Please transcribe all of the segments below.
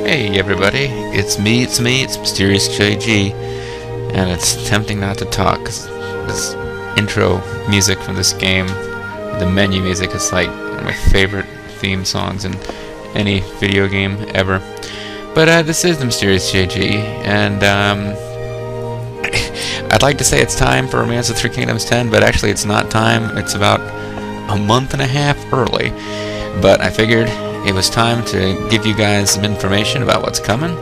Hey everybody, it's Mysterious JG, and it's tempting not to talk because this intro music from this game, the menu music, is like one of my favorite theme songs in any video game ever. But this is the Mysterious JG, and I'd like to say it's time for Romance of Three Kingdoms 10, but actually it's not time. It's about a month and a half early, but I figured it was time to give you guys some information about what's coming,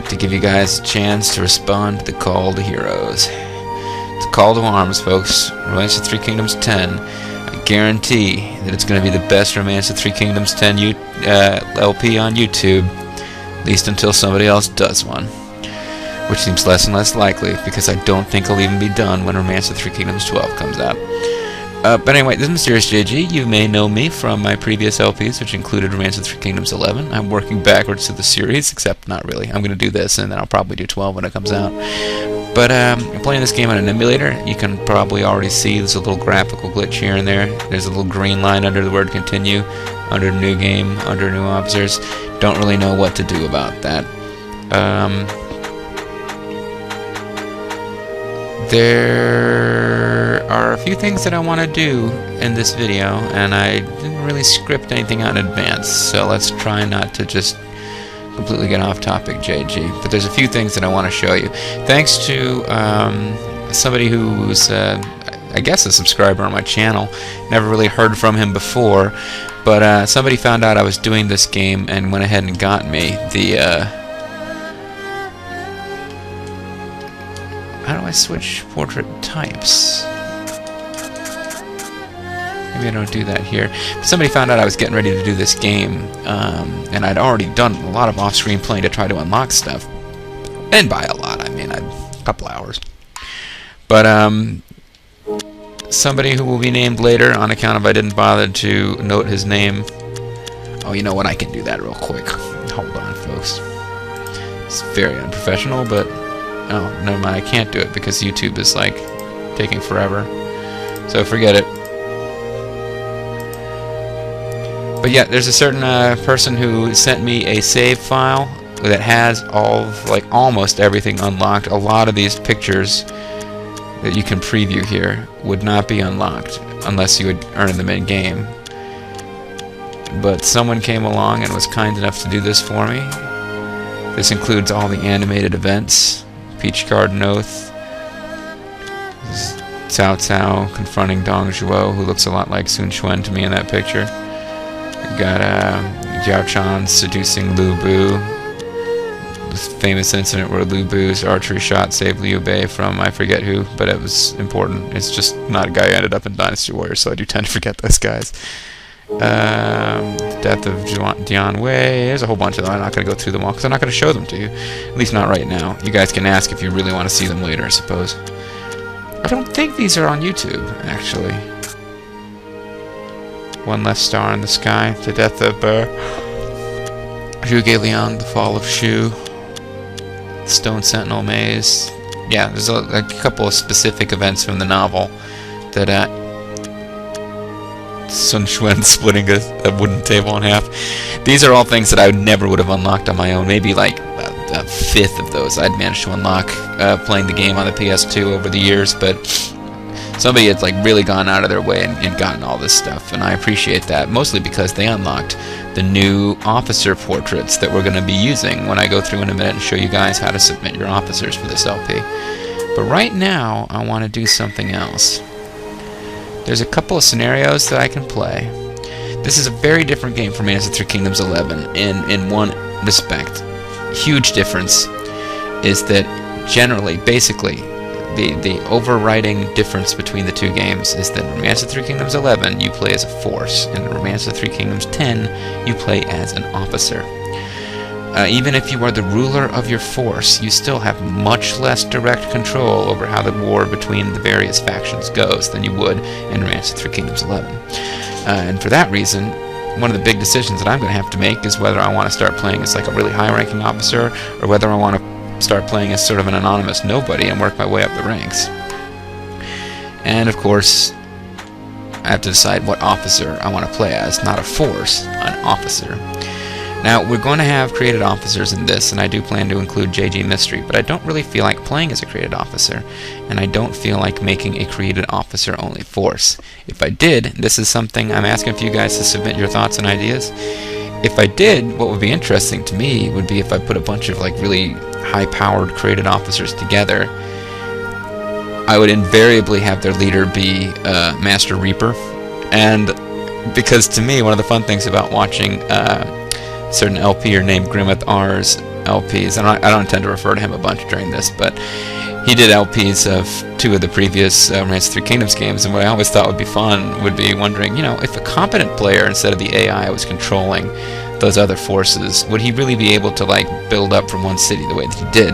to give you guys a chance to respond to the call to heroes. It's a call to arms, folks. Romance of Three Kingdoms 10. I guarantee that it's going to be the best Romance of Three Kingdoms 10 LP on YouTube, at least until somebody else does one, which seems less and less likely because I don't think it'll even be done when Romance of Three Kingdoms 12 comes out. But anyway, this is Mysterious JG. You may know me from my previous LPs, which included Romance of Three Kingdoms 11. I'm working backwards to the series, except not really. I'm going to do this, and then I'll probably do 12 when it comes out. But I'm playing this game on an emulator. You can probably already see there's a little graphical glitch here and there. There's a little green line under the word continue, under new game, under new officers. Don't really know what to do about that. There are a few things that I want to do in this video, and I didn't really script anything out in advance, so let's try not to just completely get off topic, JG. But there's a few things that I want to show you. Thanks to somebody who's, I guess, a subscriber on my channel. Never really heard from him before, but somebody found out I was doing this game and went ahead and got me the... How do I switch portrait types? Maybe I don't do that here. Somebody found out I was getting ready to do this game, and I'd already done a lot of off-screen playing to try to unlock stuff. And by a lot, I mean a couple hours. But somebody who will be named later on account of I didn't bother to note his name. Oh, you know what? I can do that real quick. Hold on, folks. It's very unprofessional, but... Oh, never mind, I can't do it because YouTube is, like, taking forever. So forget it. But yeah, there's a certain person who sent me a save file that has almost everything unlocked. A lot of these pictures that you can preview here would not be unlocked unless you would earn them in-game. But someone came along and was kind enough to do this for me. This includes all the animated events. Peach Garden Oath, Cao Cao confronting Dong Zhuo, who looks a lot like Sun Quan to me in that picture. We got Jiao Chan seducing Lu Bu, this famous incident where Lu Bu's archery shot saved Liu Bei from I forget who, but it was important. It's just not a guy who ended up in Dynasty Warriors, so I do tend to forget those guys. The death of Dian Wei. There's a whole bunch of them. I'm not going to go through them all because I'm not going to show them to you. At least not right now. You guys can ask if you really want to see them later, I suppose. I don't think these are on YouTube, actually. One Less Star in the Sky, The Death of Zhuge Liang, The Fall of Shu, Stone Sentinel Maze. Yeah, there's a couple of specific events from the novel that Sun Xuan splitting a wooden table in half. These are all things that I never would have unlocked on my own. Maybe like a fifth of those I'd managed to unlock playing the game on the PS2 over the years, but somebody had like really gone out of their way and gotten all this stuff, and I appreciate that, mostly because they unlocked the new officer portraits that we're going to be using when I go through in a minute and show you guys how to submit your officers for this LP. But right now, I want to do something else. There's a couple of scenarios that I can play. This is a very different game from Reigns of the Three Kingdoms 11 in one respect. Huge difference is that generally, basically, the overriding difference between the two games is that in Romance of the Three Kingdoms 11, you play as a force, and in Romance of the Three Kingdoms 10, you play as an officer. Even if you are the ruler of your force, you still have much less direct control over how the war between the various factions goes than you would in Romance of the Three Kingdoms 11. And for that reason, one of the big decisions that I'm going to have to make is whether I want to start playing as like a really high-ranking officer, or whether I want to start playing as sort of an anonymous nobody and work my way up the ranks. And of course, I have to decide what officer I want to play as, not a force, an officer. Now, we're going to have created officers in this, and I do plan to include JG Mystery, but I don't really feel like playing as a created officer, and I don't feel like making a created officer-only force. If I did, this is something I'm asking for you guys to submit your thoughts and ideas. If I did, what would be interesting to me would be if I put a bunch of like really high-powered created officers together. I would invariably have their leader be Master Reaper, and because to me, one of the fun things about watching certain LPer named Grimmeth R's LPs, and I don't intend to refer to him a bunch during this, but he did LPs of 2 of the previous Romance of the Three Kingdoms games, and what I always thought would be fun would be wondering, you know, if a competent player instead of the AI was controlling those other forces, would he really be able to like build up from one city the way that he did?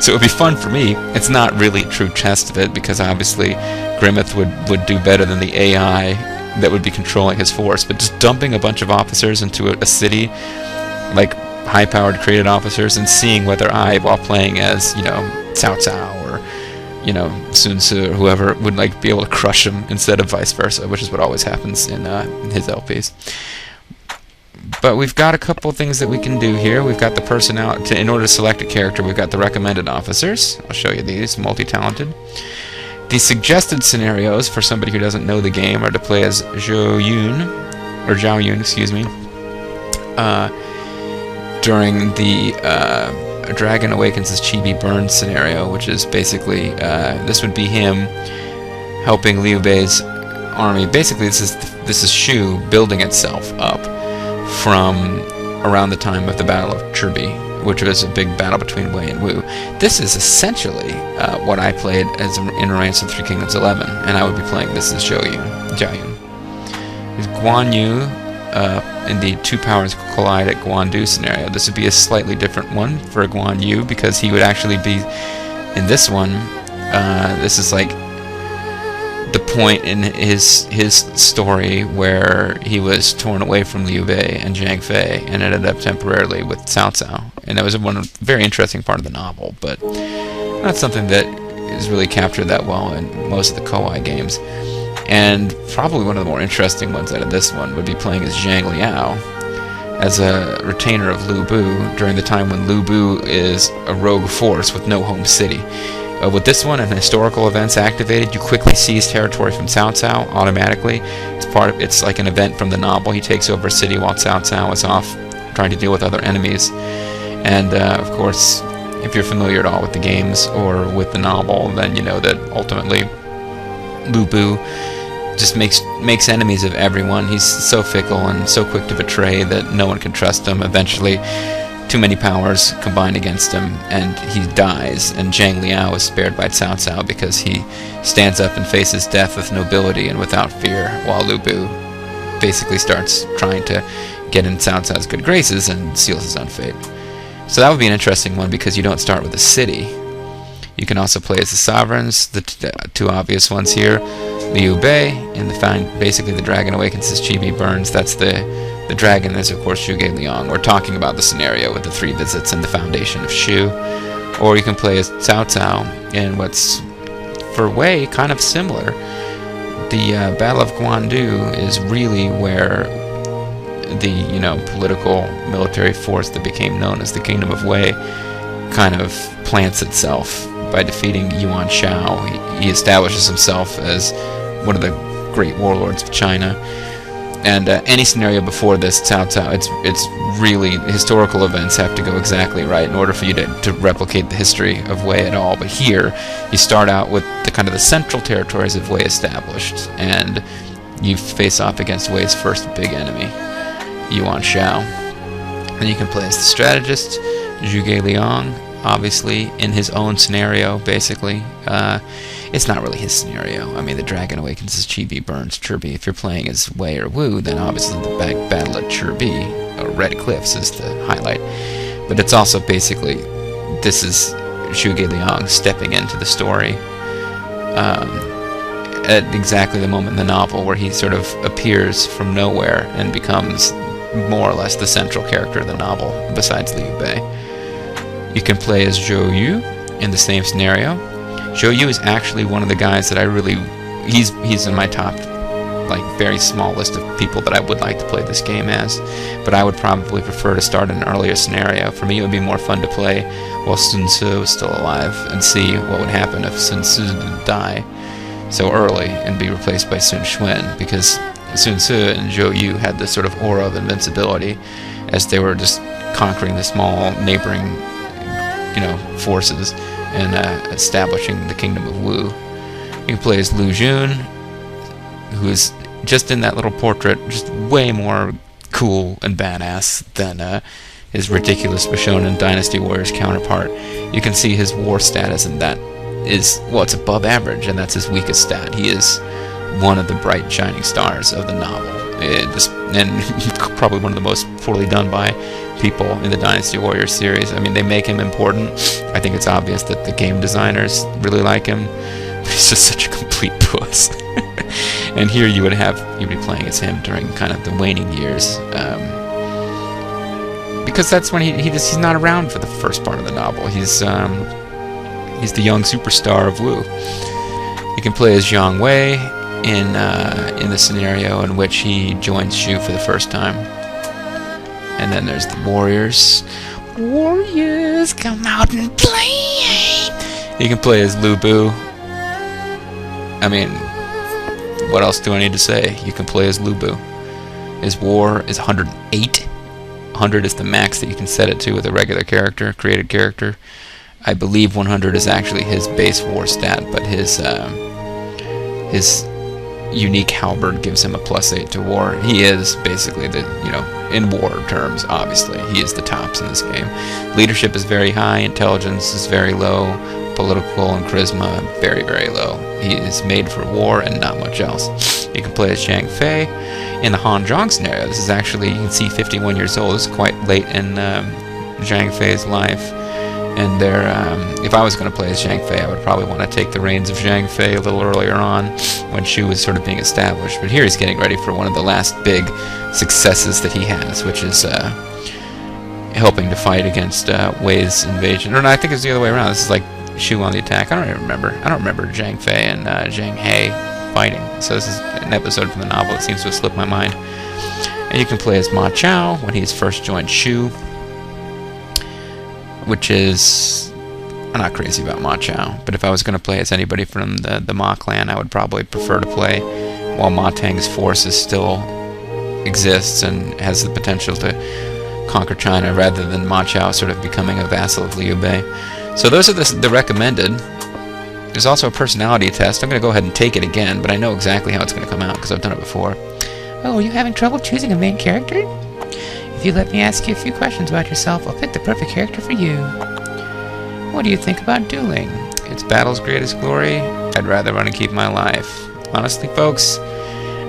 So it would be fun for me. It's not really a true test of it, because obviously Grimmeth would do better than the AI that would be controlling his force, but just dumping a bunch of officers into a city, like high-powered created officers, and seeing whether I, while playing as, you know, Cao Cao or, you know, Sun Tzu or whoever, would like be able to crush him instead of vice versa, which is what always happens in his LPs. But we've got a couple things that we can do here. We've got the personality. In order to select a character, we've got the recommended officers. I'll show you these, multi-talented. The suggested scenarios for somebody who doesn't know the game are to play as Zhao Yun, excuse me, during the Dragon Awakens as Chibi Burns scenario, which is basically, this would be him helping Liu Bei's army. Basically, this is Shu building itself up from around the time of the Battle of Chirbi, which was a big battle between Wei and Wu. This is essentially what I played as in Romance of the Three Kingdoms 11, and I would be playing this as Zhao Yun. There's Guan Yu in the Two Powers Collide at Guandu scenario. This would be a slightly different one for Guan Yu, because he would actually be, in this one, this is like the point in his story where he was torn away from Liu Bei and Zhang Fei and ended up temporarily with Cao Cao, and that was one very interesting part of the novel, but not something that is really captured that well in most of the Koei games. And probably one of the more interesting ones out of this one would be playing as Zhang Liao as a retainer of Lu Bu during the time when Lu Bu is a rogue force with no home city. With this one, and historical events activated, you quickly seize territory from Cao Cao automatically. It's like an event from the novel. He takes over a city while Cao Cao is off trying to deal with other enemies. And of course, if you're familiar at all with the games or with the novel, then you know that ultimately Lu Bu just makes enemies of everyone. He's so fickle and so quick to betray that no one can trust him. Eventually, too many powers combine against him, and he dies, and Zhang Liao is spared by Cao Cao because he stands up and faces death with nobility and without fear, while Lu Bu basically starts trying to get in Cao Cao's good graces and seals his own fate. So that would be an interesting one, because you don't start with a city. You can also play as the sovereigns, the two obvious ones here. Liu Bei, and basically the dragon awakens as Chibi burns. That's the dragon is, of course, Zhuge Liang. We're talking about the scenario with the 3 visits and the foundation of Shu. Or you can play as Cao Cao in what's, for Wei, kind of similar. The Battle of Guandu is really where the, political military force that became known as the Kingdom of Wei kind of plants itself by defeating Yuan Shao. He establishes himself as one of the great warlords of China. And any scenario before this, Cao Cao, it's really, historical events have to go exactly right in order for you to replicate the history of Wei at all. But here, you start out with the central territories of Wei established, and you face off against Wei's first big enemy, Yuan Shao. Then you can play as the strategist, Zhuge Liang, obviously, in his own scenario, basically. It's not really his scenario. I mean, the dragon awakens as Chibi burns Chirbi. If you're playing as Wei or Wu, then obviously the battle at Chirbi, or Red Cliffs, is the highlight. But it's also basically, this is Zhuge Liang stepping into the story at exactly the moment in the novel where he sort of appears from nowhere and becomes more or less the central character of the novel, besides Liu Bei. You can play as Zhou Yu in the same scenario. Zhou Yu is actually one of the guys that I really... He's in my top, very small list of people that I would like to play this game as. But I would probably prefer to start in an earlier scenario. For me, it would be more fun to play while Sun Tzu was still alive and see what would happen if Sun Tzu didn't die so early and be replaced by Sun Xuan, because Sun Tzu and Zhou Yu had this sort of aura of invincibility as they were just conquering the small neighboring forces and establishing the kingdom of Wu. You can play as Lu Jun, who is just in that little portrait, just way more cool and badass than his ridiculous Bishonen Dynasty Warriors counterpart. You can see his war status, and that is, it's above average, and that's his weakest stat. He is one of the bright shining stars of the novel, and probably one of the most poorly done by people in the Dynasty Warriors series. I mean, they make him important. I think it's obvious that the game designers really like him, but he's just such a complete puss. And here you'd be playing as him during kind of the waning years, because that's when he's not around for the first part of the novel. He's the young superstar of Wu. You can play as Zhang Wei in the scenario in which he joins Shu for the first time. And then there's the warriors. Warriors, come out and play! You can play as Lu Bu. I mean, what else do I need to say? You can play as Lu Bu. His war is 108. 100 is the max that you can set it to with a regular character, created character. I believe 100 is actually his base war stat, but his unique halberd gives him a +8 to war. He is basically in war terms, obviously, he is the tops in this game. Leadership is very high, intelligence is very low, political and charisma very, very low. He is made for war and not much else. You can play as Zhang Fei. In the Han Zhong scenario, this is actually, you can see 51 years old. This is quite late in Zhang Fei's life. And if I was going to play as Zhang Fei, I would probably want to take the reins of Zhang Fei a little earlier on, when Shu was sort of being established. But here he's getting ready for one of the last big successes that he has, which is helping to fight against Wei's invasion. Or no, I think it's the other way around. This is like Shu on the attack. I don't even remember. I don't remember Zhang Fei and Zhang He fighting. So this is an episode from the novel that seems to have slipped my mind. And you can play as Ma Chao when he's first joined Shu, which is... I'm not crazy about Ma Chao, but if I was going to play as anybody from the Ma clan, I would probably prefer to play while Ma Teng's forces still exists and has the potential to conquer China, rather than Ma Chao sort of becoming a vassal of Liu Bei. So those are the recommended. There's also a personality test. I'm going to go ahead and take it again, but I know exactly how it's going to come out because I've done it before. Oh, are you having trouble choosing a main character? If you let me ask you a few questions about yourself, I'll pick the perfect character for you. What do you think about dueling? It's battle's greatest glory. I'd rather run and keep my life. Honestly, folks,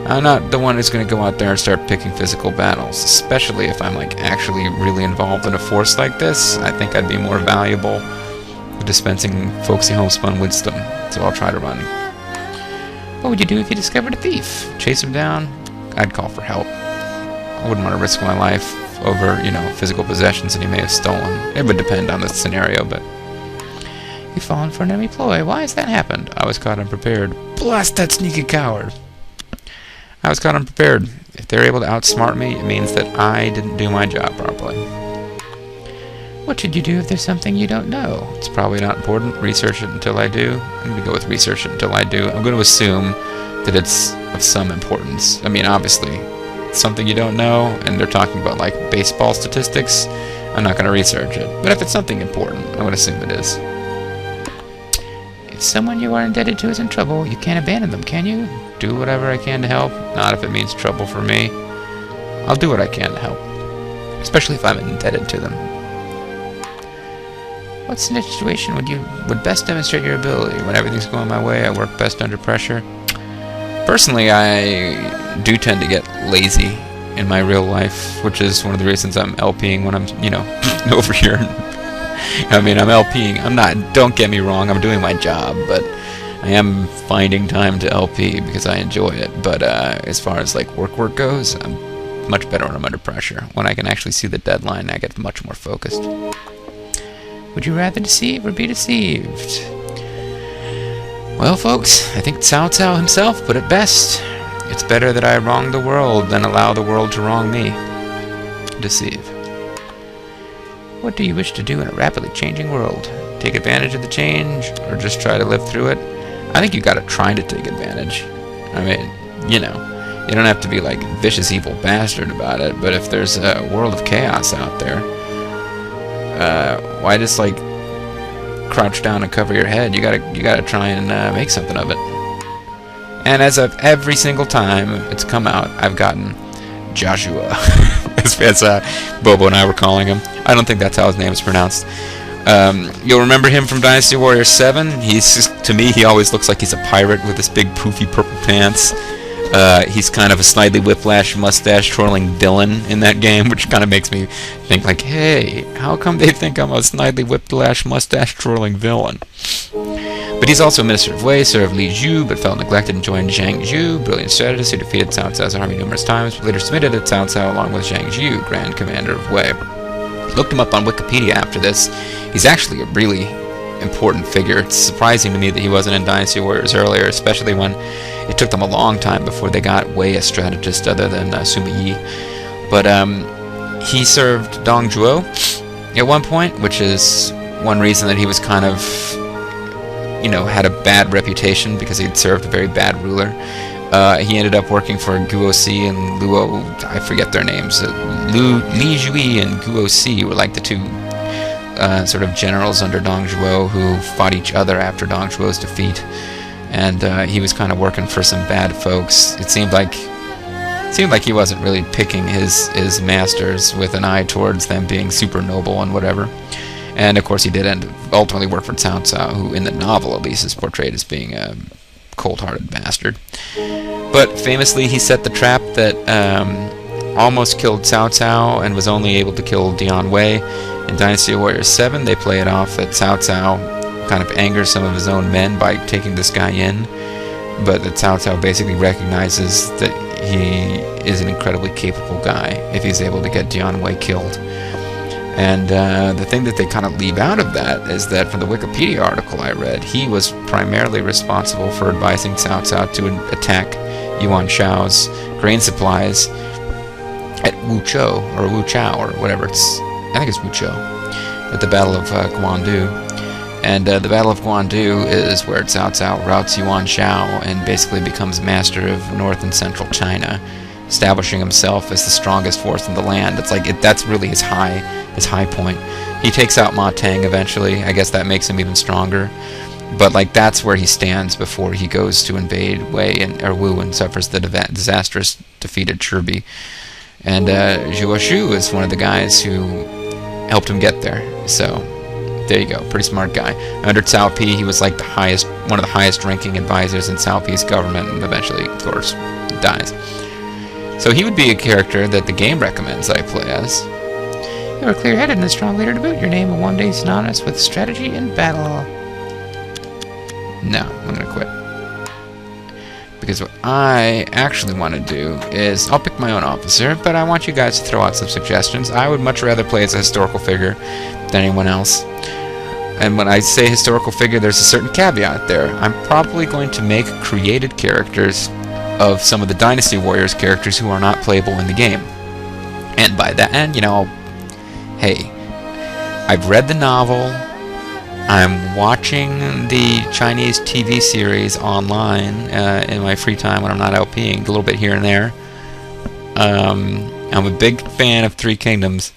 I'm not the one who's going to go out there and start picking physical battles, especially if I'm actually really involved in a force like this. I think I'd be more valuable dispensing folksy homespun wisdom, so I'll try to run. What would you do if you discovered a thief? Chase him down? I'd call for help. I wouldn't want to risk my life over, physical possessions that he may have stolen. It would depend on the scenario, but... You've fallen for an enemy ploy. Why has that happened? I was caught unprepared. Blast that sneaky coward! I was caught unprepared. If they're able to outsmart me, it means that I didn't do my job properly. What should you do if there's something you don't know? It's probably not important. Research it until I do. I'm going to go with research it until I do. I'm going to assume that it's of some importance. I mean, obviously, it's something you don't know, and they're talking about, like, baseball statistics. I'm not going to research it. But if it's something important, I'm going to assume it is. If someone you are indebted to is in trouble, you can't abandon them, can you? Do whatever I can to help. Not if it means trouble for me. I'll do what I can to help. Especially if I'm indebted to them. What situation would best demonstrate your ability? When everything's going my way, I work best under pressure. Personally, I do tend to get lazy in my real life, which is one of the reasons I'm LPing when I'm, over here. I mean, I'm LPing. I'm not, don't get me wrong, I'm doing my job, but I am finding time to LP because I enjoy it. But as far as, like, work goes, I'm much better when I'm under pressure. When I can actually see the deadline, I get much more focused. Would you rather deceive or be deceived? Well, folks, I think Cao Cao himself put it best. It's better that I wrong the world than allow the world to wrong me. Deceive. What do you wish to do in a rapidly changing world? Take advantage of the change, or just try to live through it? I think you gotta try to take advantage. I mean, you don't have to be like a vicious evil bastard about it, but if there's a world of chaos out there, why just, like, crouch down and cover your head? You gotta try and make something of it. And as of every single time it's come out, I've gotten Joshua, as Bobo and I were calling him. I don't think that's how his name is pronounced. You'll remember him from Dynasty Warrior 7. To me, he always looks like he's a pirate with this big poofy purple pants. He's kind of a snidely whiplash mustache twirling villain in that game, which kind of makes me think, like, hey, how come they think I'm a snidely whiplash mustache twirling villain? But he's also Minister of Wei, served Li Zhu, but felt neglected and joined Zhang Zhu, brilliant strategist who defeated Cao Cao's army numerous times, but later submitted to Cao Cao along with Zhang Zhu, Grand Commander of Wei. Looked him up on Wikipedia after this. He's actually a really important figure. It's surprising to me that he wasn't in Dynasty Warriors earlier, especially when it took them a long time before they got Wei a strategist other than Sima Yi. But he served Dong Zhuo at one point, which is one reason that he was kind of, had a bad reputation because he'd served a very bad ruler. He ended up working for Guo Si and Luo, I forget their names. Li Jui and Guo Si were like the two sort of generals under Dong Zhuo who fought each other after Dong Zhuo's defeat. And he was kind of working for some bad folks. It seemed like he wasn't really picking his masters with an eye towards them being super noble and whatever. And of course he did ultimately work for Cao Cao, who in the novel at least is portrayed as being a cold-hearted bastard. But famously he set the trap that almost killed Cao Cao and was only able to kill Dian Wei. In Dynasty Warriors 7 they play it off that Cao Cao kind of angers some of his own men by taking this guy in, but that Cao Cao basically recognizes that he is an incredibly capable guy if he's able to get Dian Wei killed. And the thing that they kind of leave out of that is that from the Wikipedia article I read, he was primarily responsible for advising Cao Cao to attack Yuan Shao's grain supplies at Wuchou, or Wuchao, or whatever I think it's Wuchou, at the Battle of Guandu. And the Battle of Guandu is where Cao Cao routs Yuan Shao and basically becomes master of North and Central China, establishing himself as the strongest force in the land. It's like that's really his high point. He takes out Ma Tang eventually. I guess that makes him even stronger. But like that's where he stands before he goes to invade Wu and suffers the disastrous defeat at Chirbi. And Zhuo Shu is one of the guys who helped him get there. So there you go, pretty smart guy. Under Cao Pi, he was like one of the highest ranking advisors in Cao Pi's government, and eventually, of course, dies. So he would be a character that the game recommends that I play as. You are clear-headed and a strong leader to boot. Your name will one day synonymous with strategy and battle. No, I'm gonna quit. Because what I actually want to do is, I'll pick my own officer, but I want you guys to throw out some suggestions. I would much rather play as a historical figure than anyone else. And when I say historical figure, there's a certain caveat there. I'm probably going to make created characters of some of the Dynasty Warriors characters who are not playable in the game. And by that, and you know, hey, I've read the novel, I'm watching the Chinese TV series online in my free time when I'm not LPing, a little bit here and there. I'm a big fan of Three Kingdoms,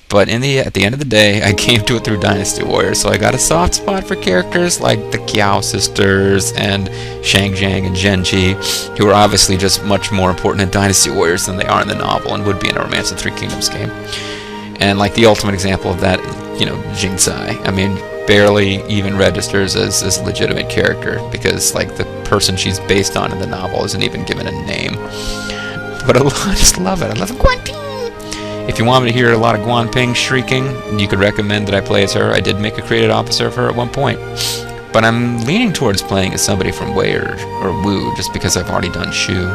but at the end of the day, I came to it through Dynasty Warriors, so I got a soft spot for characters like the Kiao sisters and Shang Jiang and Genji, who are obviously just much more important in Dynasty Warriors than they are in the novel and would be in a Romance of Three Kingdoms game. And like the ultimate example of that, you know, Jing Tsai. I mean, barely even registers as a legitimate character because like the person she's based on in the novel isn't even given a name. But I just love it. I love Guanping. If you want me to hear a lot of Guanping shrieking, you could recommend that I play as her. I did make a created officer of her at one point, but I'm leaning towards playing as somebody from Wei or Wu just because I've already done Shu.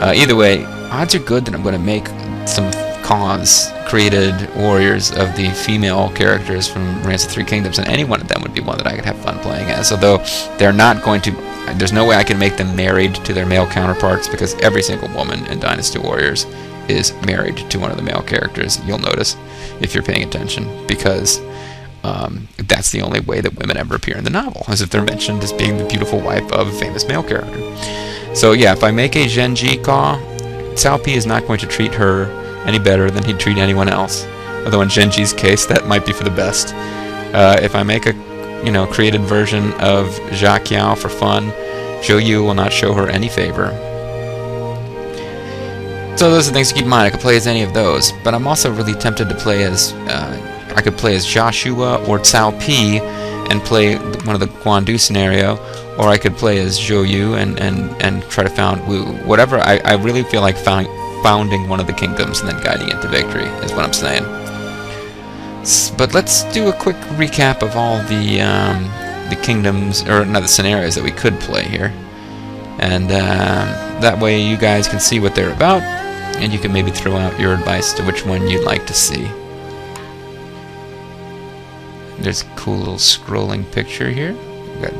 Either way, odds are good that I'm going to make some cause created warriors of the female characters from Romance of Three Kingdoms, and any one of them would be one that I could have fun playing as, although they're not going to, there's no way I can make them married to their male counterparts because every single woman in Dynasty Warriors is married to one of the male characters, you'll notice if you're paying attention, because that's the only way that women ever appear in the novel, as if they're mentioned as being the beautiful wife of a famous male character. So yeah, if I make a Genji Ka, Cao Pi is not going to treat her any better than he'd treat anyone else. Although in Genji's case, that might be for the best. If I make a, you know, created version of Jia Qiao for fun, Zhou Yu will not show her any favor. So those are things to keep in mind. I could play as any of those, but I'm also really tempted to play as, I could play as Jia Shua or Cao Pi and play one of the Guandu scenario, or I could play as Zhou Yu and try to found Wu. Whatever, I really feel like founding one of the kingdoms and then guiding it to victory is what I'm saying. But let's do a quick recap of all the kingdoms, or not the scenarios that we could play here, and that way you guys can see what they're about, and you can maybe throw out your advice to which one you'd like to see. There's a cool little scrolling picture here. We've got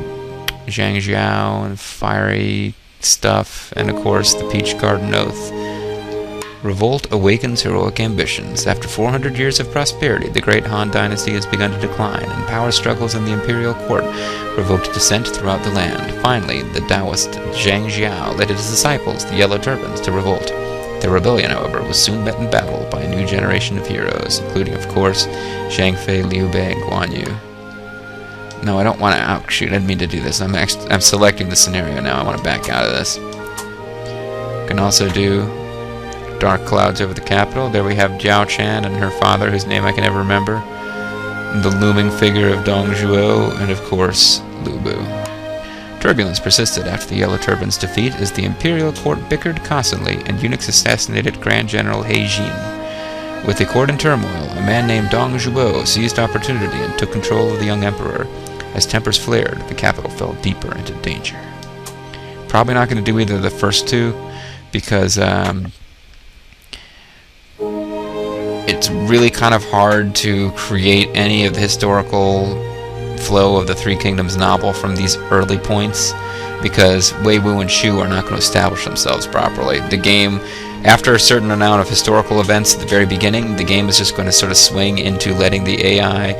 Zhang Jiao and fiery stuff, and of course the Peach Garden Oath. Revolt awakens heroic ambitions. After 400 years of prosperity, the great Han dynasty has begun to decline, and power struggles in the imperial court provoked dissent throughout the land. Finally, the Taoist Zhang Jiao led his disciples, the Yellow Turbans, to revolt. Their rebellion, however, was soon met in battle by a new generation of heroes, including, of course, Zhang Fei, Liu Bei, and Guan Yu. No, I don't want to outshoot. I didn't mean to do this. I'm selecting the scenario now. I want to back out of this. Can also do Dark Clouds over the capital. There we have Jiao Chan and her father, whose name I can never remember. The looming figure of Dong Zhuo, and of course, Lu Bu. Turbulence persisted after the Yellow Turban's defeat as the imperial court bickered constantly and eunuchs assassinated Grand General He Jin. With the court in turmoil, a man named Dong Zhuo seized opportunity and took control of the young emperor. As tempers flared, the capital fell deeper into danger. Probably not going to do either of the first two, because it's really kind of hard to create any of the historical flow of the Three Kingdoms novel from these early points, because Wei Wu and Shu are not going to establish themselves properly. The game, after a certain amount of historical events at the very beginning, the game is just going to sort of swing into letting the AI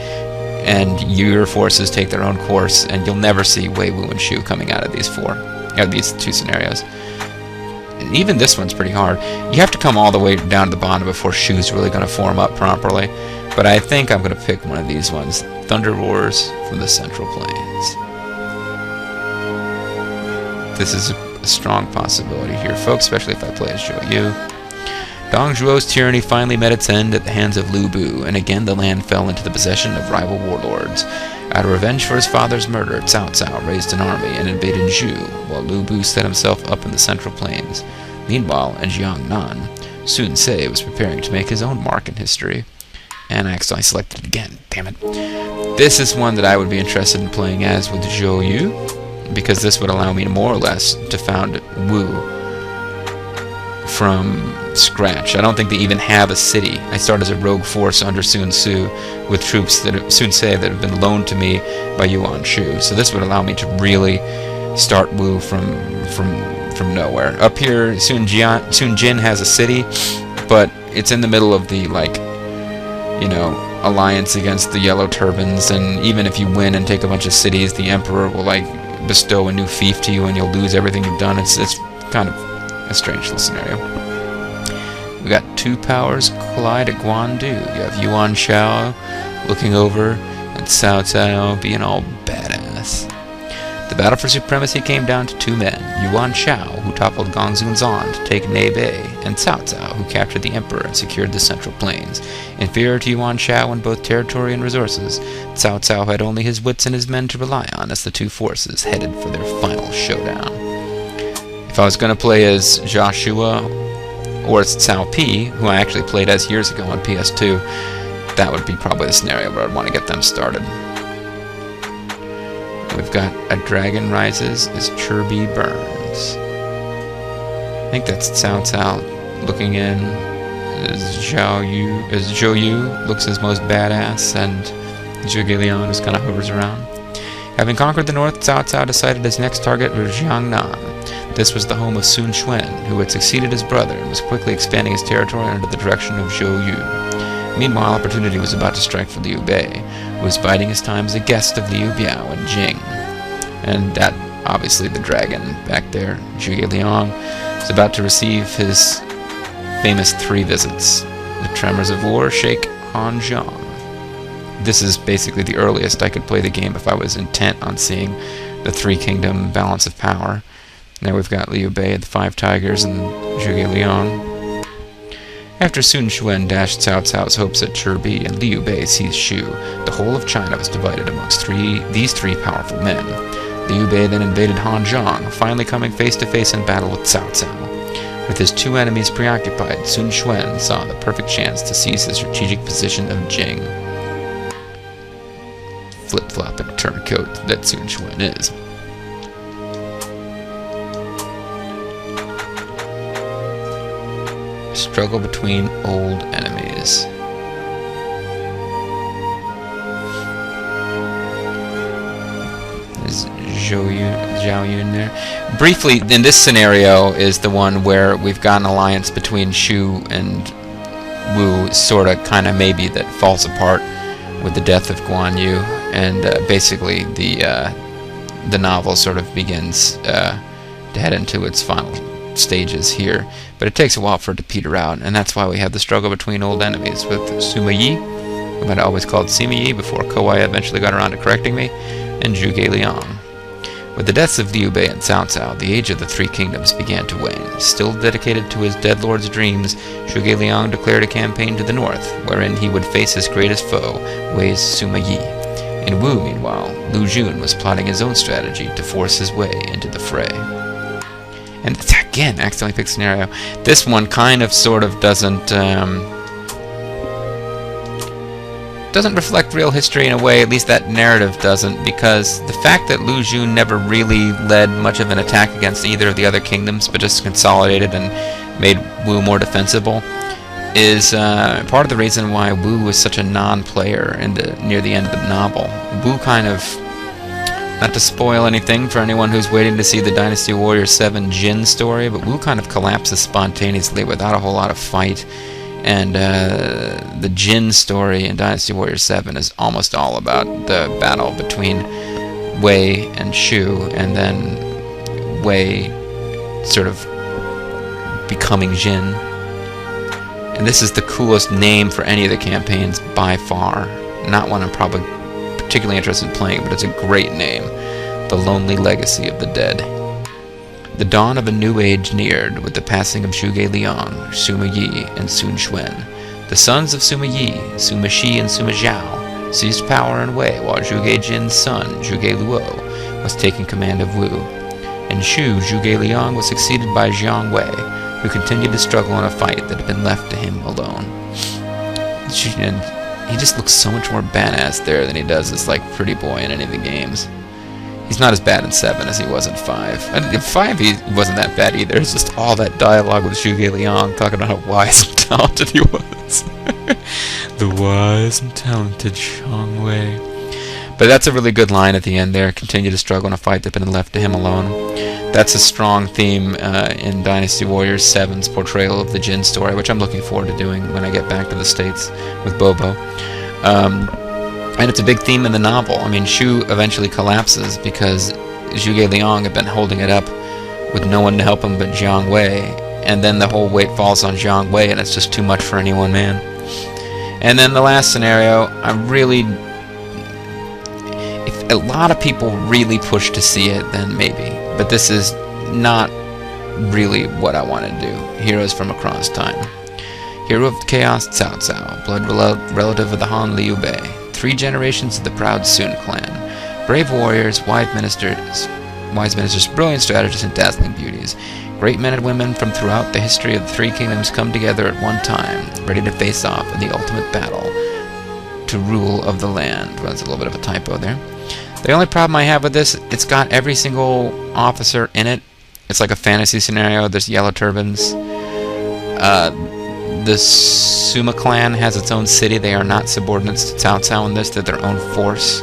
and your forces take their own course, and you'll never see Wei Wu and Shu coming out of these two scenarios. And even this one's pretty hard. You have to come all the way down to the bottom before Shu's really going to form up properly. But I think I'm going to pick one of these ones. Thunder Roars from the Central Plains. This is a strong possibility here, folks, especially if I play as Zhou Yu. Dong Zhuo's tyranny finally met its end at the hands of Lu Bu, and again the land fell into the possession of rival warlords. Out of revenge for his father's murder, Cao Cao raised an army and invaded Zhu, while Lu Bu set himself up in the Central Plains. Meanwhile, in Jiangnan, Sun Ce was preparing to make his own mark in history. And I accidentally selected it again. Damn it. This is one that I would be interested in playing as with Zhou Yu, because this would allow me more or less to found Wu from scratch. I don't think they even have a city. I start as a rogue force under Sun Tzu with troops that Sun Ce that have been loaned to me by Yuan Shu. So this would allow me to really start Wu from nowhere. Up here, Sun Jin has a city, but it's in the middle of the, like, you know, alliance against the Yellow Turbans, and even if you win and take a bunch of cities, the Emperor will, like, bestow a new fief to you and you'll lose everything you've done. It's kind of a strange little scenario. We got two powers collide at Guandu. You have Yuan Shao looking over and Cao Cao being all badass. The battle for supremacy came down to two men, Yuan Shao, who toppled Gongsun Zan to take Nebei, and Cao Cao, who captured the emperor and secured the central plains. Inferior to Yuan Shao in both territory and resources, Cao Cao had only his wits and his men to rely on as the two forces headed for their final showdown. If I was going to play as Joshua or as Cao Pi, who I actually played as years ago on PS2, that would be probably the scenario where I'd want to get them started. We've got A Dragon Rises as Chirby Burns. I think that's Cao Cao looking in as Zhou Yu looks his most badass, and Zhuge Liang just kind of hovers around. Having conquered the north, Cao Cao decided his next target was Jiangnan. This was the home of Sun Quan, who had succeeded his brother and was quickly expanding his territory under the direction of Zhou Yu. Meanwhile, opportunity was about to strike for Liu Bei, who was biding his time as a guest of Liu Biao and Jing. And that, obviously, the dragon back there, Zhuge Liang, is about to receive his famous 3 visits. The Tremors of War shake Han Zhang. This is basically the earliest I could play the game if I was intent on seeing the 3-kingdom balance of power. Now we've got Liu Bei, the 5 tigers, and Zhuge Liang. After Sun Quan dashed Cao Cao's hopes at Chirby and Liu Bei seized Shu, the whole of China was divided amongst these three powerful men. Liu Bei then invaded Han Zhang, finally coming face to face in battle with Cao Cao. With his 2 enemies preoccupied, Sun Quan saw the perfect chance to seize the strategic position of Jing. Flip-flop and turncoat that Sun Quan is. Struggle between old enemies. Is Zhou Yu in there? Briefly, in this scenario is the one where we've got an alliance between Shu and Wu, sorta, kinda, maybe, that falls apart with the death of Guan Yu, and basically the novel sort of begins to head into its final stages here, but it takes a while for it to peter out, and that's why we have the struggle between old enemies with Sima Yi, whom I'd always called Sima Yi before Kowai eventually got around to correcting me, and Zhuge Liang. With the deaths of Liu Bei and Cao Cao, the age of the 3 kingdoms began to wane. Still dedicated to his dead lord's dreams, Zhuge Liang declared a campaign to the north, wherein he would face his greatest foe, Wei's Sima Yi. In Wu, meanwhile, Lu Jun was plotting his own strategy to force his way into the fray. And again, accidentally picked scenario. This one kind of sort of doesn't reflect real history in a way, at least that narrative doesn't, because the fact that Lu Jun never really led much of an attack against either of the other kingdoms, but just consolidated and made Wu more defensible, is part of the reason why Wu was such a non-player near the end of the novel. Wu kind of, not to spoil anything for anyone who's waiting to see the Dynasty Warrior 7 Jin story, but Wu kind of collapses spontaneously without a whole lot of fight. And the Jin story in Dynasty Warrior 7 is almost all about the battle between Wei and Shu, and then Wei sort of becoming Jin. And this is the coolest name for any of the campaigns by far. Not one I'm probably particularly interested in playing, but it's a great name. The Lonely Legacy of the Dead. The dawn of a new age neared with the passing of Zhuge Liang, Sima Yi, and Sun Quan. The sons of Sima Yi, Sima Shi and Sima Zhao, seized power in Wei, while Zhuge Jin's son, Zhuge Luo, was taking command of Wu. In Shu, Zhuge Liang was succeeded by Jiang Wei, who continued to struggle in a fight that had been left to him alone. And he just looks so much more badass there than he does as like pretty boy in any of the games. He's not as bad in 7 as he was in 5. And in 5 he wasn't that bad either. It's just all that dialogue with Zhuge Liang talking about how wise and talented he was. The wise and talented Xiang Wei. But that's a really good line at the end there. Continue to struggle in a fight that's been left to him alone. That's a strong theme in Dynasty Warriors 7's portrayal of the Jin story, which I'm looking forward to doing when I get back to the States with Bobo. And it's a big theme in the novel. I mean, Shu eventually collapses because Zhuge Liang had been holding it up with no one to help him but Jiang Wei, and then the whole weight falls on Jiang Wei, and it's just too much for any one man. And then the last scenario, if a lot of people really push to see it, then maybe. But this is not really what I want to do. Heroes from across time. Hero of chaos, Cao Cao. Blood relative of the Han Liu Bei. 3 generations of the proud Sun clan. Brave warriors, wise ministers, brilliant strategists, and dazzling beauties. Great men and women from throughout the history of the 3 kingdoms come together at one time, ready to face off in the ultimate battle to rule of the land. Well, that's a little bit of a typo there. The only problem I have with this, it's got every single officer in it. It's like a fantasy scenario. There's yellow turbans. The Suma clan has its own city. They are not subordinates to Cao Cao in this. They're their own force.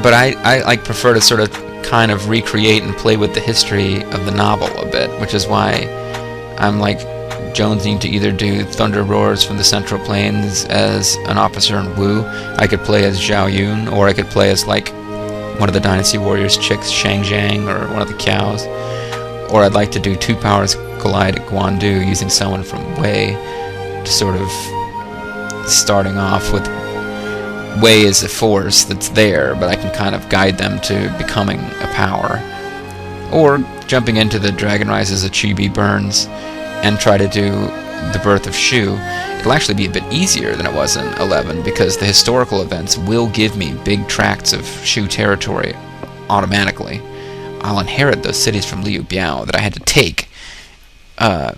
But I like prefer to sort of kind of recreate and play with the history of the novel a bit, which is why I'm like jonesing to either do Thunder Roars from the Central Plains as an officer in Wu. I could play as Zhao Yun, or I could play as like one of the Dynasty Warriors chicks, Shang Zhang, or one of the cows. Or I'd like to do 2 powers collide at Guandu using someone from Wei to sort of starting off with Wei as a force that's there, but I can kind of guide them to becoming a power. Or jumping into the Dragon Rises of Chibi Burns and try to do the birth of Shu. It'll actually be a bit easier than it was in 11 because the historical events will give me big tracts of Shu territory automatically. I'll inherit those cities from Liu Biao that I had to take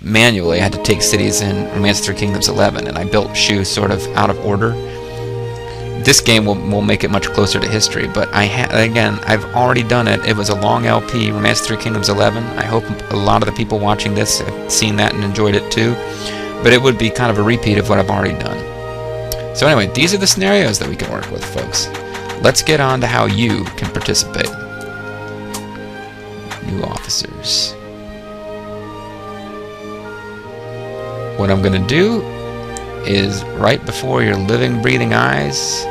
manually. I had to take cities in Romance of the 3 Kingdoms 11, and I built Shu sort of out of order. This game will make it much closer to history, but again, I've already done it. It was a long LP, Romance of the 3 Kingdoms 11. I hope a lot of the people watching this have seen that and enjoyed it too, but it would be kind of a repeat of what I've already done. So anyway, these are the scenarios that we can work with, folks. Let's get on to how you can participate. New officers. What I'm going to do is right before your living, breathing eyes,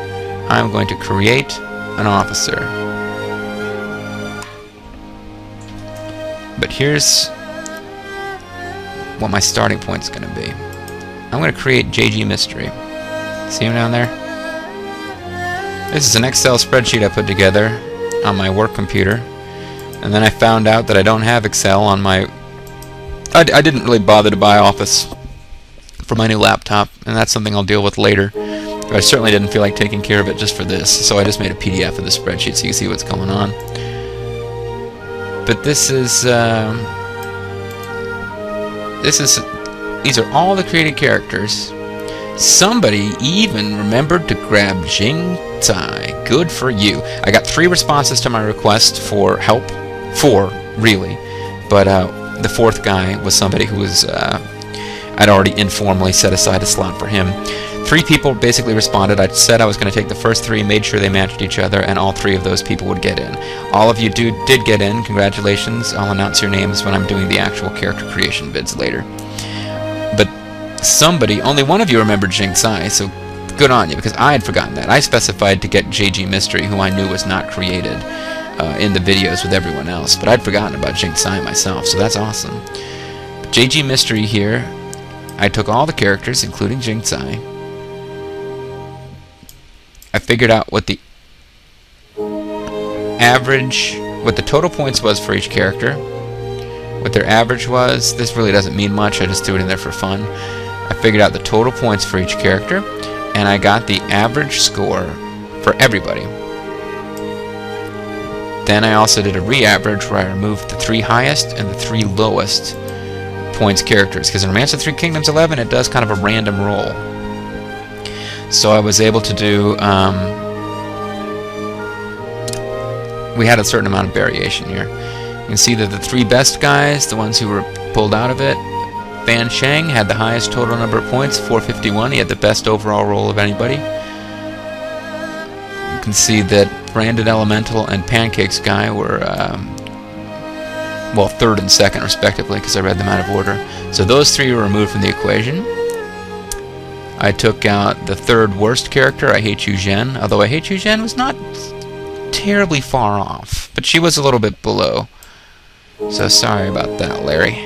I'm going to create an officer. But here's what my starting point is going to be. I'm going to create JG Mystery. See him down there? This is an Excel spreadsheet I put together on my work computer. And then I found out that I don't have Excel on my... I didn't really bother to buy Office for my new laptop, and that's something I'll deal with later. But I certainly didn't feel like taking care of it just for this, so I just made a PDF of the spreadsheet so you can see what's going on. But these are all the created characters. Somebody even remembered to grab Jing Tsai. Good for you. I got 3 responses to my request for help. 4, really. But the 4th guy was somebody who was... I'd already informally set aside a slot for him. 3 people basically responded. I said I was going to take the first 3, made sure they matched each other, and all 3 of those people would get in. All of you did get in. Congratulations. I'll announce your names when I'm doing the actual character creation bids later. But somebody, only one of you remembered Jing Tsai, so good on you, because I had forgotten that. I specified to get JG Mystery, who I knew was not created in the videos with everyone else, but I'd forgotten about Jing Tsai myself, so that's awesome. But JG Mystery here, I took all the characters, including Jing Tsai. I figured out what the average, what the total points was for each character, what their average was. This really doesn't mean much, I just threw it in there for fun. I figured out the total points for each character, and I got the average score for everybody. Then I also did a re-average where I removed the 3 highest and the 3 lowest points characters, because in Romance of Three Kingdoms 11 it does kind of a random roll. So I was able to do, we had a certain amount of variation here. You can see that the 3 best guys, the ones who were pulled out of it, Fan Sheng had the highest total number of points, 451. He had the best overall roll of anybody. You can see that Branded Elemental and Pancakes Guy were, well, 3rd and 2nd respectively, because I read them out of order. So those 3 were removed from the equation. I took out the 3rd worst character, I Hate You Zhen, although I Hate You Zhen was not terribly far off, but she was a little bit below. So sorry about that, Larry.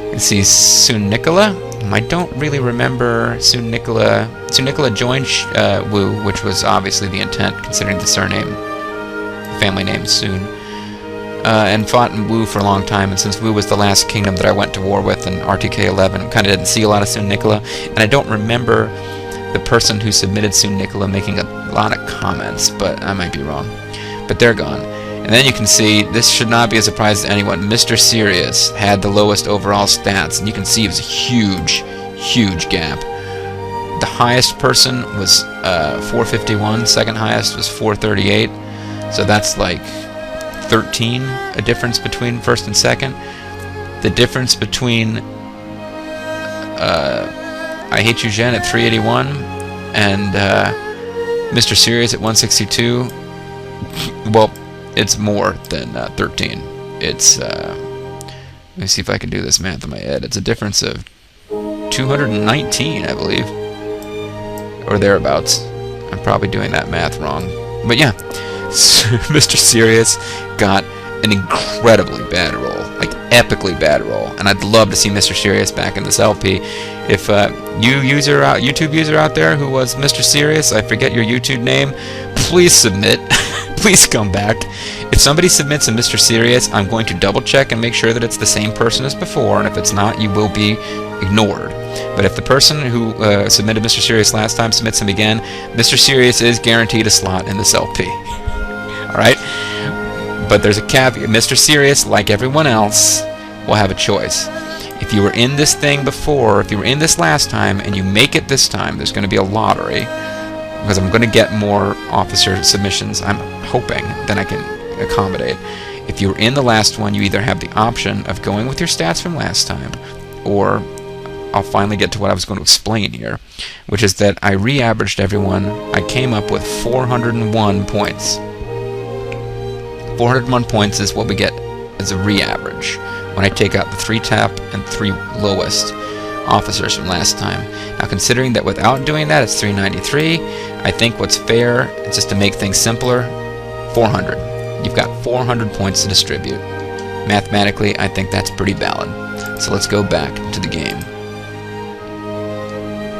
You can see Sun Nicola. I don't really remember Sun Nicola. Sun Nicola joined Wu, which was obviously the intent, considering the surname, family name Sun. And fought in Wu for a long time, and since Wu was the last kingdom that I went to war with in RTK11, kind of didn't see a lot of Sun Nicola, and I don't remember the person who submitted Sun Nicola making a lot of comments, but I might be wrong. But they're gone. And then you can see, this should not be a surprise to anyone, Mr. Sirius had the lowest overall stats, and you can see it was a huge, huge gap. The highest person was 451, second highest was 438, so that's like 13, a difference between first and second. The difference between I Hate You Zhen at 381 and Mr. Sirius at 162, well, it's more than 13. It's, let me see if I can do this math in my head. It's a difference of 219, I believe, or thereabouts. I'm probably doing that math wrong. But yeah, Mr. Sirius got an incredibly bad roll, like epically bad roll, and I'd love to see Mr. Sirius back in this LP. If YouTube user out there who was Mr. Sirius, I forget your YouTube name, please submit. Please come back. If somebody submits a Mr. Sirius, I'm going to double check and make sure that it's the same person as before, and if it's not, you will be ignored. But if the person who submitted Mr. Sirius last time submits him again, Mr. Sirius is guaranteed a slot in this LP. Alright? But there's a caveat. Mr. Sirius, like everyone else, will have a choice. If you were in this thing before, if you were in this last time, and you make it this time, there's going to be a lottery, because I'm going to get more officer submissions, I'm hoping, than I can accommodate. If you were in the last one, you either have the option of going with your stats from last time, or I'll finally get to what I was going to explain here, which is that I re-averaged everyone. I came up with 401 points. 401 points is what we get as a re-average when I take out the 3 top and 3 lowest officers from last time. Now, considering that without doing that it's 393, I think what's fair is just to make things simpler, 400. You've got 400 points to distribute. Mathematically, I think that's pretty valid. So let's go back to the game.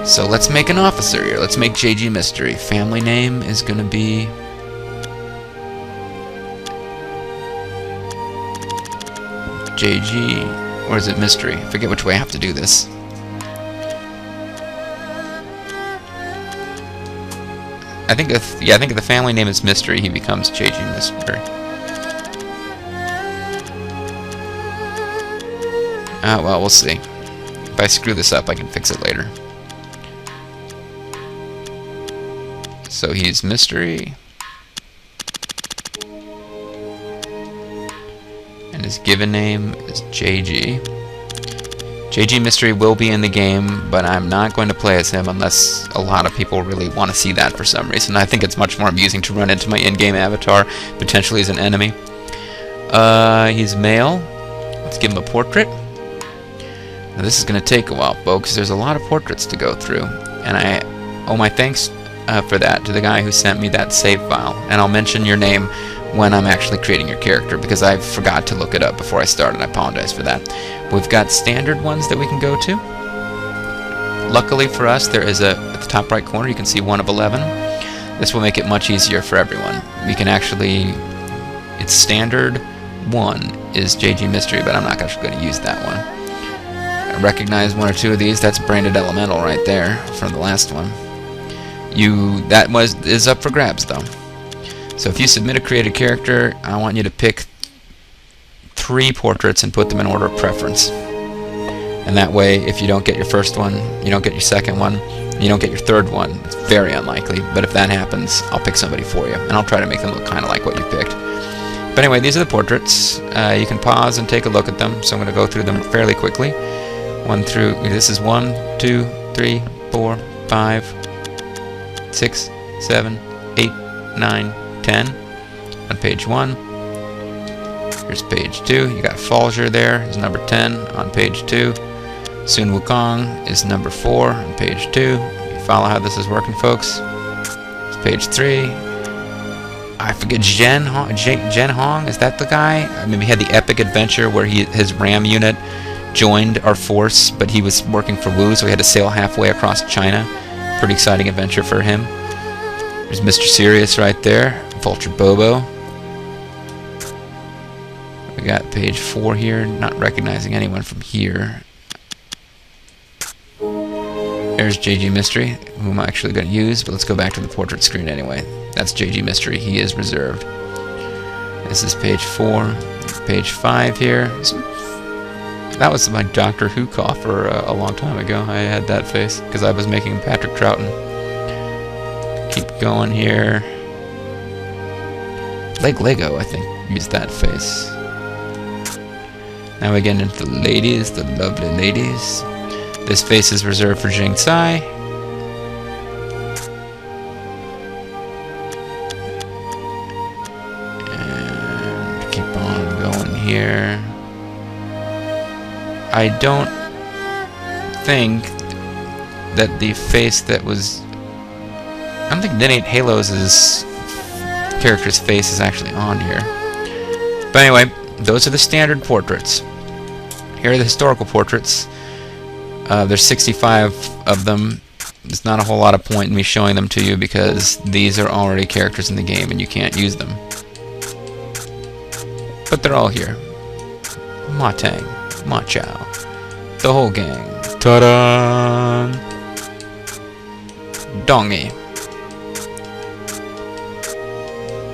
So let's make an officer here. Let's make JG Mystery. Family name is going to be JG, or is it Mystery? I forget which way I have to do this. I think if the family name is Mystery, he becomes JG Mystery. Well, we'll see. If I screw this up, I can fix it later. So he's Mystery. And his given name is JG. JG Mystery will be in the game, but I'm not going to play as him unless a lot of people really want to see that for some reason. I think it's much more amusing to run into my in-game avatar, potentially as an enemy. He's male. Let's give him a portrait. Now this is going to take a while, folks. There's a lot of portraits to go through, and I owe my thanks for that to the guy who sent me that save file. And I'll mention your name when I'm actually creating your character, because I forgot to look it up before I started. I apologize for that. We've got standard ones that we can go to. Luckily for us, there is at the top right corner, you can see 1 of 11. This will make it much easier for everyone. We can actually, it's standard 1 is JG Mystery, but I'm not actually going to use that one. I recognize 1 or 2 of these. That's Branded Elemental right there from the last one. That is up for grabs though. So if you submit a created character, I want you to pick 3 portraits and put them in order of preference. And that way, if you don't get your first one, you don't get your second one, you don't get your third one. It's very unlikely, but if that happens, I'll pick somebody for you, and I'll try to make them look kind of like what you picked. But anyway, these are the portraits. You can pause and take a look at them, so I'm going to go through them fairly quickly. This is 1, 2, 3, 4, 5, 6, 7, 8, 9, 10 on page 1. Here's page 2. You got Falger there, is number 10 on page 2. Sun Wukong is number 4 on page 2. You follow how this is working, folks. It's page 3. I forget, Jen Hong, is that the guy? I mean, we had the epic adventure where his RAM unit joined our force, but he was working for Wu, so he had to sail halfway across China. Pretty exciting adventure for him. There's Mr. Sirius right there, Vulture Bobo. We got page 4 here, not recognizing anyone from here. There's JG Mystery, who I'm actually going to use, but let's go back to the portrait screen anyway. That's JG Mystery, he is reserved. This is page 4, page 5 here. So that was my Doctor Who coffer a long time ago. I had that face, because I was making Patrick Troughton. Keep going here. Lego, I think, used that face. Now we get into the ladies, the lovely ladies. This face is reserved for Jing Tsai. And keep on going here. I don't think that the face that was... I don't think Denate Halos' character's face is actually on here. But anyway, those are the standard portraits. Here are the historical portraits. There's 65 of them. There's not a whole lot of point in me showing them to you because these are already characters in the game and you can't use them. But they're all here. Ma Tang, Ma Chao, the whole gang. Ta-da! Dongi.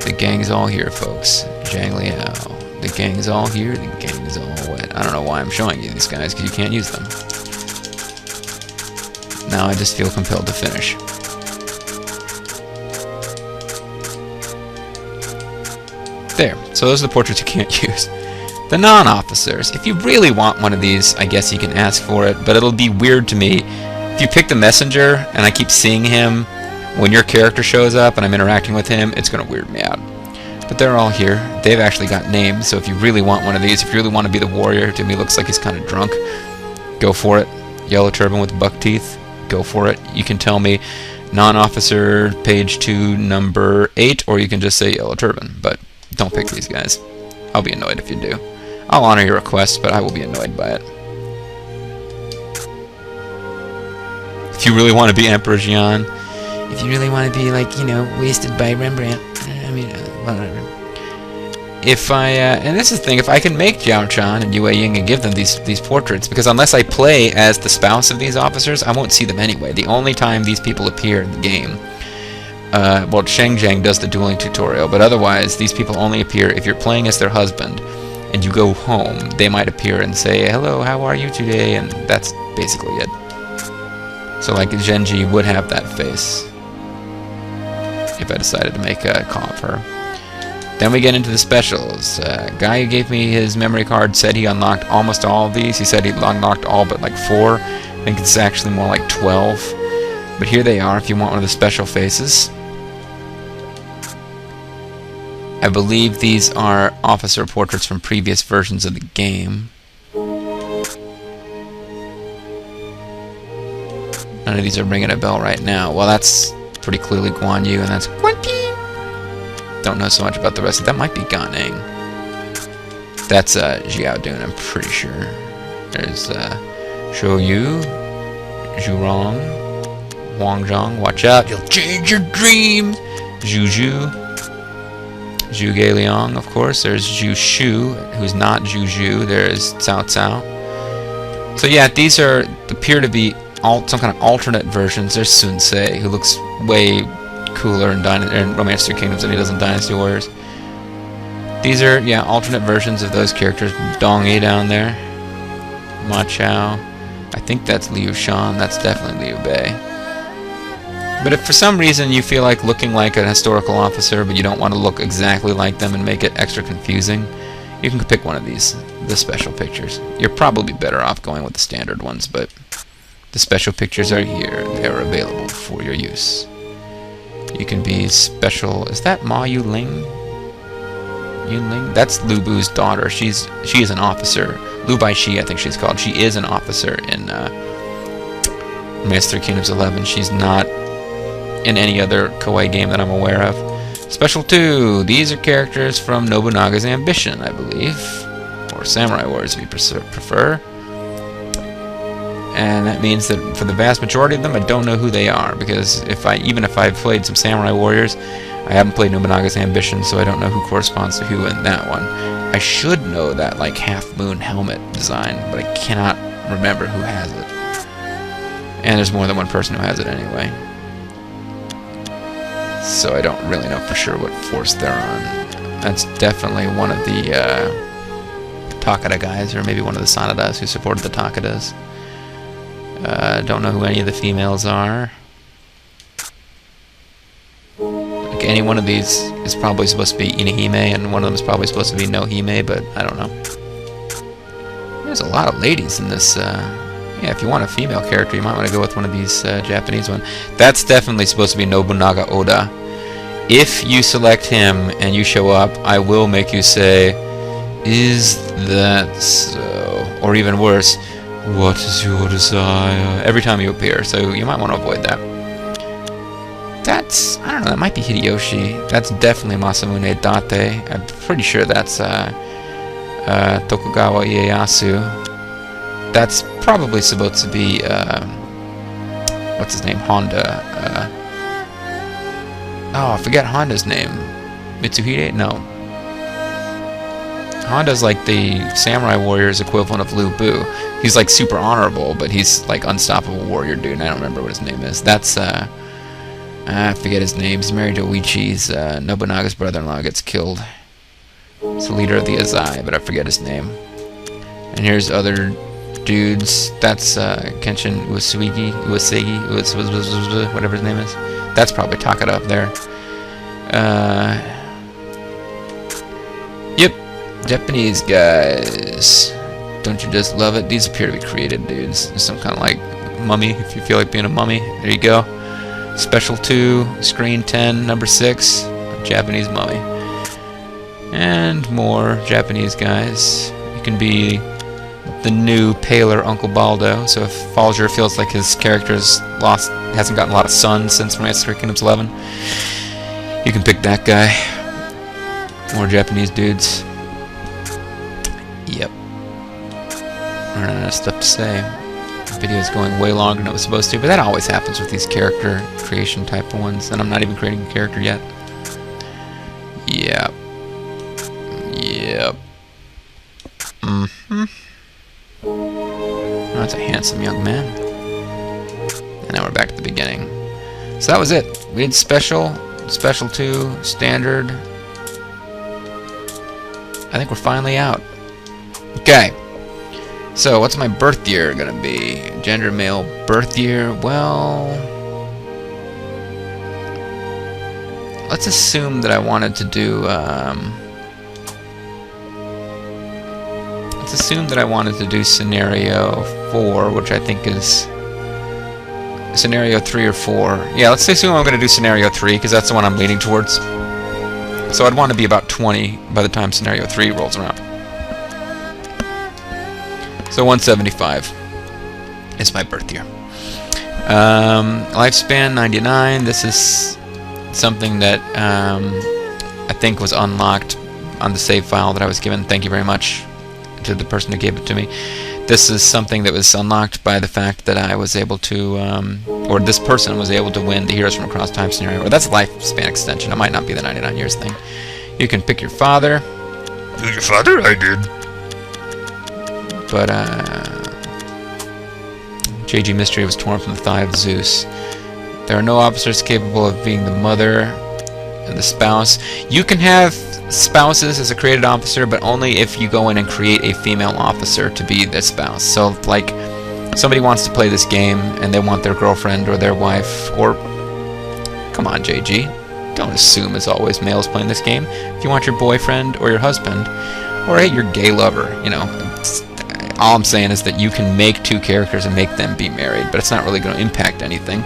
The gang's all here, folks. Zhang Liao. The gang's all here, the gang's all wet. I don't know why I'm showing you these guys, because you can't use them. Now I just feel compelled to finish. There. So those are the portraits you can't use. The non-officers. If you really want one of these, I guess you can ask for it, but it'll be weird to me. If you pick the messenger, and I keep seeing him, when your character shows up and I'm interacting with him, it's going to weird me out. But they're all here. They've actually got names, so if you really want one of these, if you really want to be the warrior, to me looks like he's kind of drunk, go for it. Yellow turban with buck teeth, go for it. You can tell me non-officer, page 2, number 8, or you can just say yellow turban, but don't pick these guys. I'll be annoyed if you do. I'll honor your request, but I will be annoyed by it. If you really want to be Emperor Xian, if you really want to be, like, you know, wasted by Rembrandt, I mean, whatever. If I, and this is the thing, if I can make Jiao Chan and Yue Ying and give them these portraits, because unless I play as the spouse of these officers, I won't see them anyway. The only time these people appear in the game, well, Sheng Zhang does the dueling tutorial, but otherwise, these people only appear if you're playing as their husband, and you go home, they might appear and say, hello, how are you today, and that's basically it. So, like, Genji would have that face, if I decided to make a call of her. Then we get into the specials. Guy who gave me his memory card said he unlocked almost all of these. He said he unlocked all but like 4. I think it's actually more like 12. But here they are if you want one of the special faces. I believe these are officer portraits from previous versions of the game. None of these are ringing a bell right now. Well, that's pretty clearly Guan Yu, and that's Guan Pi. Don't know so much about the rest of that. Might be Gan Ning. That's Xiao Dun, I'm pretty sure. There's Shou Yu, Zhu Rong, Wang Zhang. Watch out, you'll change your dreams. Zhu Zhu, Zhu Liang, of course. There's Zhu Shu, who's not Zhu Zhu. There's Cao Cao. So yeah, these appear to be some kind of alternate versions. There's Sun Ce, who looks way cooler in Romance 3 Kingdoms than he does in Dynasty Warriors. These are, yeah, alternate versions of those characters. Dong Yi down there. Ma Chao. I think that's Liu Shan. That's definitely Liu Bei. But if for some reason you feel like looking like an historical officer, but you don't want to look exactly like them and make it extra confusing, you can pick one of these, the special pictures. You're probably better off going with the standard ones, but the special pictures are here. They are available for your use. You can be special. Is that Ma Yuling? Yunling? That's Lu Bu's daughter. She is an officer. Lu Baishi, I think she's called. She is an officer in Master Kingdoms 11. She's not in any other kawaii game that I'm aware of. Special 2. These are characters from Nobunaga's Ambition, I believe. Or Samurai Warriors, if you prefer. And that means that for the vast majority of them, I don't know who they are, because even if I've played some Samurai Warriors, I haven't played Nobunaga's Ambition, so I don't know who corresponds to who in that one. I should know that, like, half-moon helmet design, but I cannot remember who has it. And there's more than one person who has it anyway. So I don't really know for sure what force they're on. That's definitely one of the Takada guys, or maybe one of the Sanadas who supported the Takadas. Don't know who any of the females are. Like, any one of these is probably supposed to be Inahime, and one of them is probably supposed to be Nohime, but I don't know. There's a lot of ladies in this. Yeah, if you want a female character, you might want to go with one of these Japanese ones. That's definitely supposed to be Nobunaga Oda. If you select him and you show up, I will make you say, "Is that so?" Or even worse, "What is your desire?" every time you appear, so you might want to avoid that. That's, I don't know, that might be Hideyoshi. That's definitely Masamune Date. I'm pretty sure that's Tokugawa Ieyasu. That's probably supposed to be, what's his name, Honda. Oh, I forget Honda's name. Mitsuhide? No. Honda's like the Samurai Warrior's equivalent of Lu Bu. He's like super honorable, but he's like unstoppable warrior dude, and I don't remember what his name is. That's, I forget his name. He's married to Oichi's, Nobunaga's brother-in-law gets killed. He's the leader of the Azai, but I forget his name. And here's other dudes. That's Kenshin Uesegi, whatever his name is. That's probably Takada up there. Yep, Japanese guys. Don't you just love it? These appear to be created dudes. Some kind of like mummy, if you feel like being a mummy. There you go. Special 2, screen 10, number 6, Japanese mummy. And more Japanese guys. You can be the new, paler Uncle Baldo. So if Falger feels like his character hasn't gotten a lot of sun since Master Kingdoms 11, you can pick that guy. More Japanese dudes. Yep. Running out of stuff to say. The video is going way longer than it was supposed to, but that always happens with these character creation type of ones, and I'm not even creating a character yet. Yep. Yep. Mm-hmm. Oh, that's a handsome young man. And now we're back to the beginning. So that was it. We did special, special 2, standard. I think we're finally out. Okay. So, what's my birth year gonna be? Gender male birth year? Well, let's assume that I wanted to do, let's assume that I wanted to do scenario 4, which I think is scenario 3 or 4. Yeah, let's assume I'm gonna do scenario 3, because that's the one I'm leaning towards. So I'd want to be about 20 by the time scenario 3 rolls around. So 175 is my birth year. Lifespan 99. This is something that I think was unlocked on the save file that I was given. Thank you very much to the person who gave it to me. This is something that was unlocked by the fact that I was able to, or this person was able to win the Heroes from Across Time scenario. Or that's lifespan extension. It might not be the 99 years thing. You can pick your father. Who's your father? I did. But JG Mystery was torn from the thigh of Zeus. There are no officers capable of being the mother and the spouse. You can have spouses as a created officer, but only if you go in and create a female officer to be the spouse. So, like, somebody wants to play this game and they want their girlfriend or their wife, or come on, JG, don't assume as always males playing this game. If you want your boyfriend or your husband, or hey, your gay lover, you know, all I'm saying is that you can make two characters and make them be married, but it's not really going to impact anything,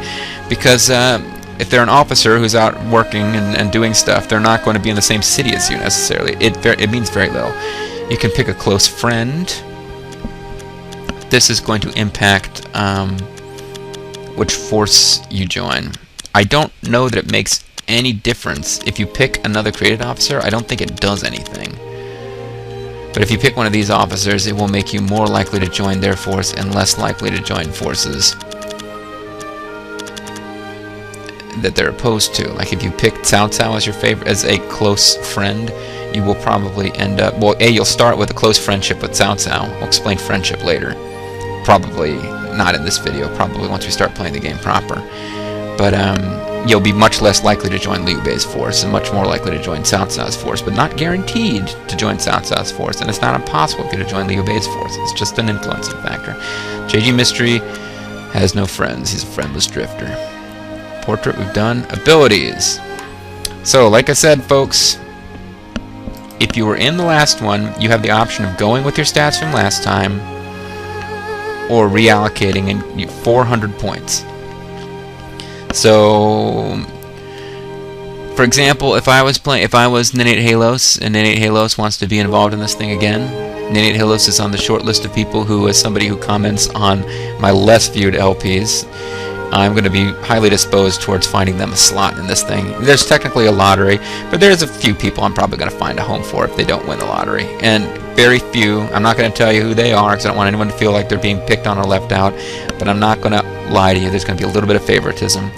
because if they're an officer who's out working and doing stuff, they're not going to be in the same city as you necessarily. It means very little. You can pick a close friend. This is going to impact which force you join. I don't know that it makes any difference. If you pick another created officer, I don't think it does anything. But if you pick one of these officers, it will make you more likely to join their force and less likely to join forces that they're opposed to. Like if you pick Cao Cao as your favorite, as a close friend, you will probably end up, well, you'll start with a close friendship with Cao Cao. We'll explain friendship later. Probably not in this video, probably once we start playing the game proper. But you'll be much less likely to join Liu Bei's force and much more likely to join Cao Cao's force, but not guaranteed to join Cao Cao's force, and it's not impossible for you to join Liu Bei's force. It's just an influencing factor. JG Mystery has no friends. He's a friendless drifter. Portrait we've done. Abilities. So, like I said, folks, if you were in the last one, you have the option of going with your stats from last time or reallocating in 400 points. So, for example, if I was Ninate Halos and Ninate Halos wants to be involved in this thing again, Ninate Halos is on the short list of people who, as somebody who comments on my less viewed LPs, I'm going to be highly disposed towards finding them a slot in this thing. There's technically a lottery, but there's a few people I'm probably going to find a home for if they don't win the lottery. And very few, I'm not going to tell you who they are because I don't want anyone to feel like they're being picked on or left out, but I'm not going to lie to you. There's going to be a little bit of favoritism.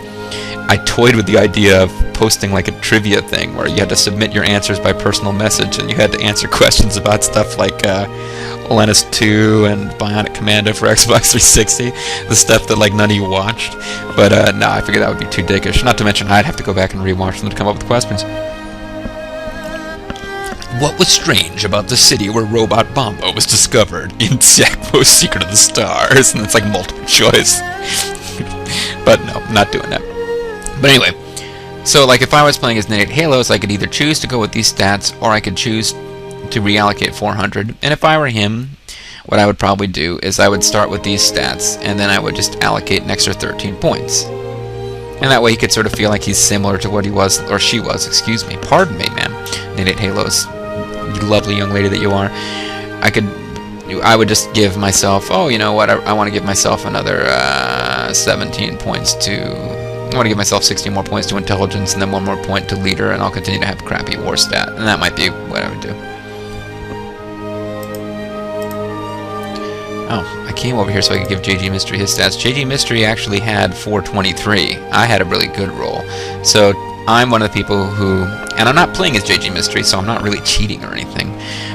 I toyed with the idea of posting like a trivia thing where you had to submit your answers by personal message and you had to answer questions about stuff like Lennis 2 and Bionic Commando for Xbox 360, the stuff that like none of you watched. But no, I figured that would be too dickish. Not to mention I'd have to go back and rewatch them to come up with questions. What was strange about the city where Robot Bombo was discovered in Jackpo's Secret of the Stars? And it's like multiple choice. But no, I'm not doing that. But anyway, so like if I was playing as Ninate Halos, I could either choose to go with these stats or I could choose to reallocate 400. And if I were him, what I would probably do is I would start with these stats and then I would just allocate an extra 13 points. And that way he could sort of feel like he's similar to what he was, or she was, excuse me. Pardon me, ma'am. Ninate Halos, you lovely young lady that you are. I would just give myself, oh, you know what, I want to give myself another 17 points to... I want to give myself 60 more points to intelligence and then 1 more point to leader, and I'll continue to have a crappy war stat. And that might be what I would do. Oh, I came over here so I could give JG Mystery his stats. JG Mystery actually had 423. I had a really good roll. So I'm one of the people who... And I'm not playing as JG Mystery, so I'm not really cheating or anything.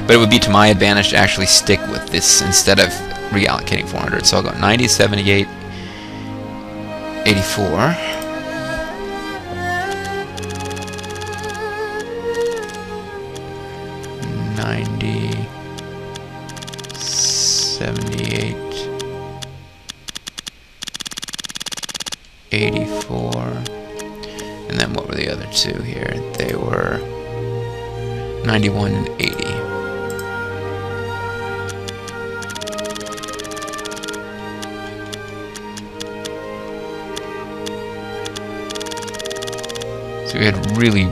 But it would be to my advantage to actually stick with this instead of reallocating 400. So I'll go 90, 78, 84... 90, 78, 84, and then what were the other two here? They were 91 and 80. So we had really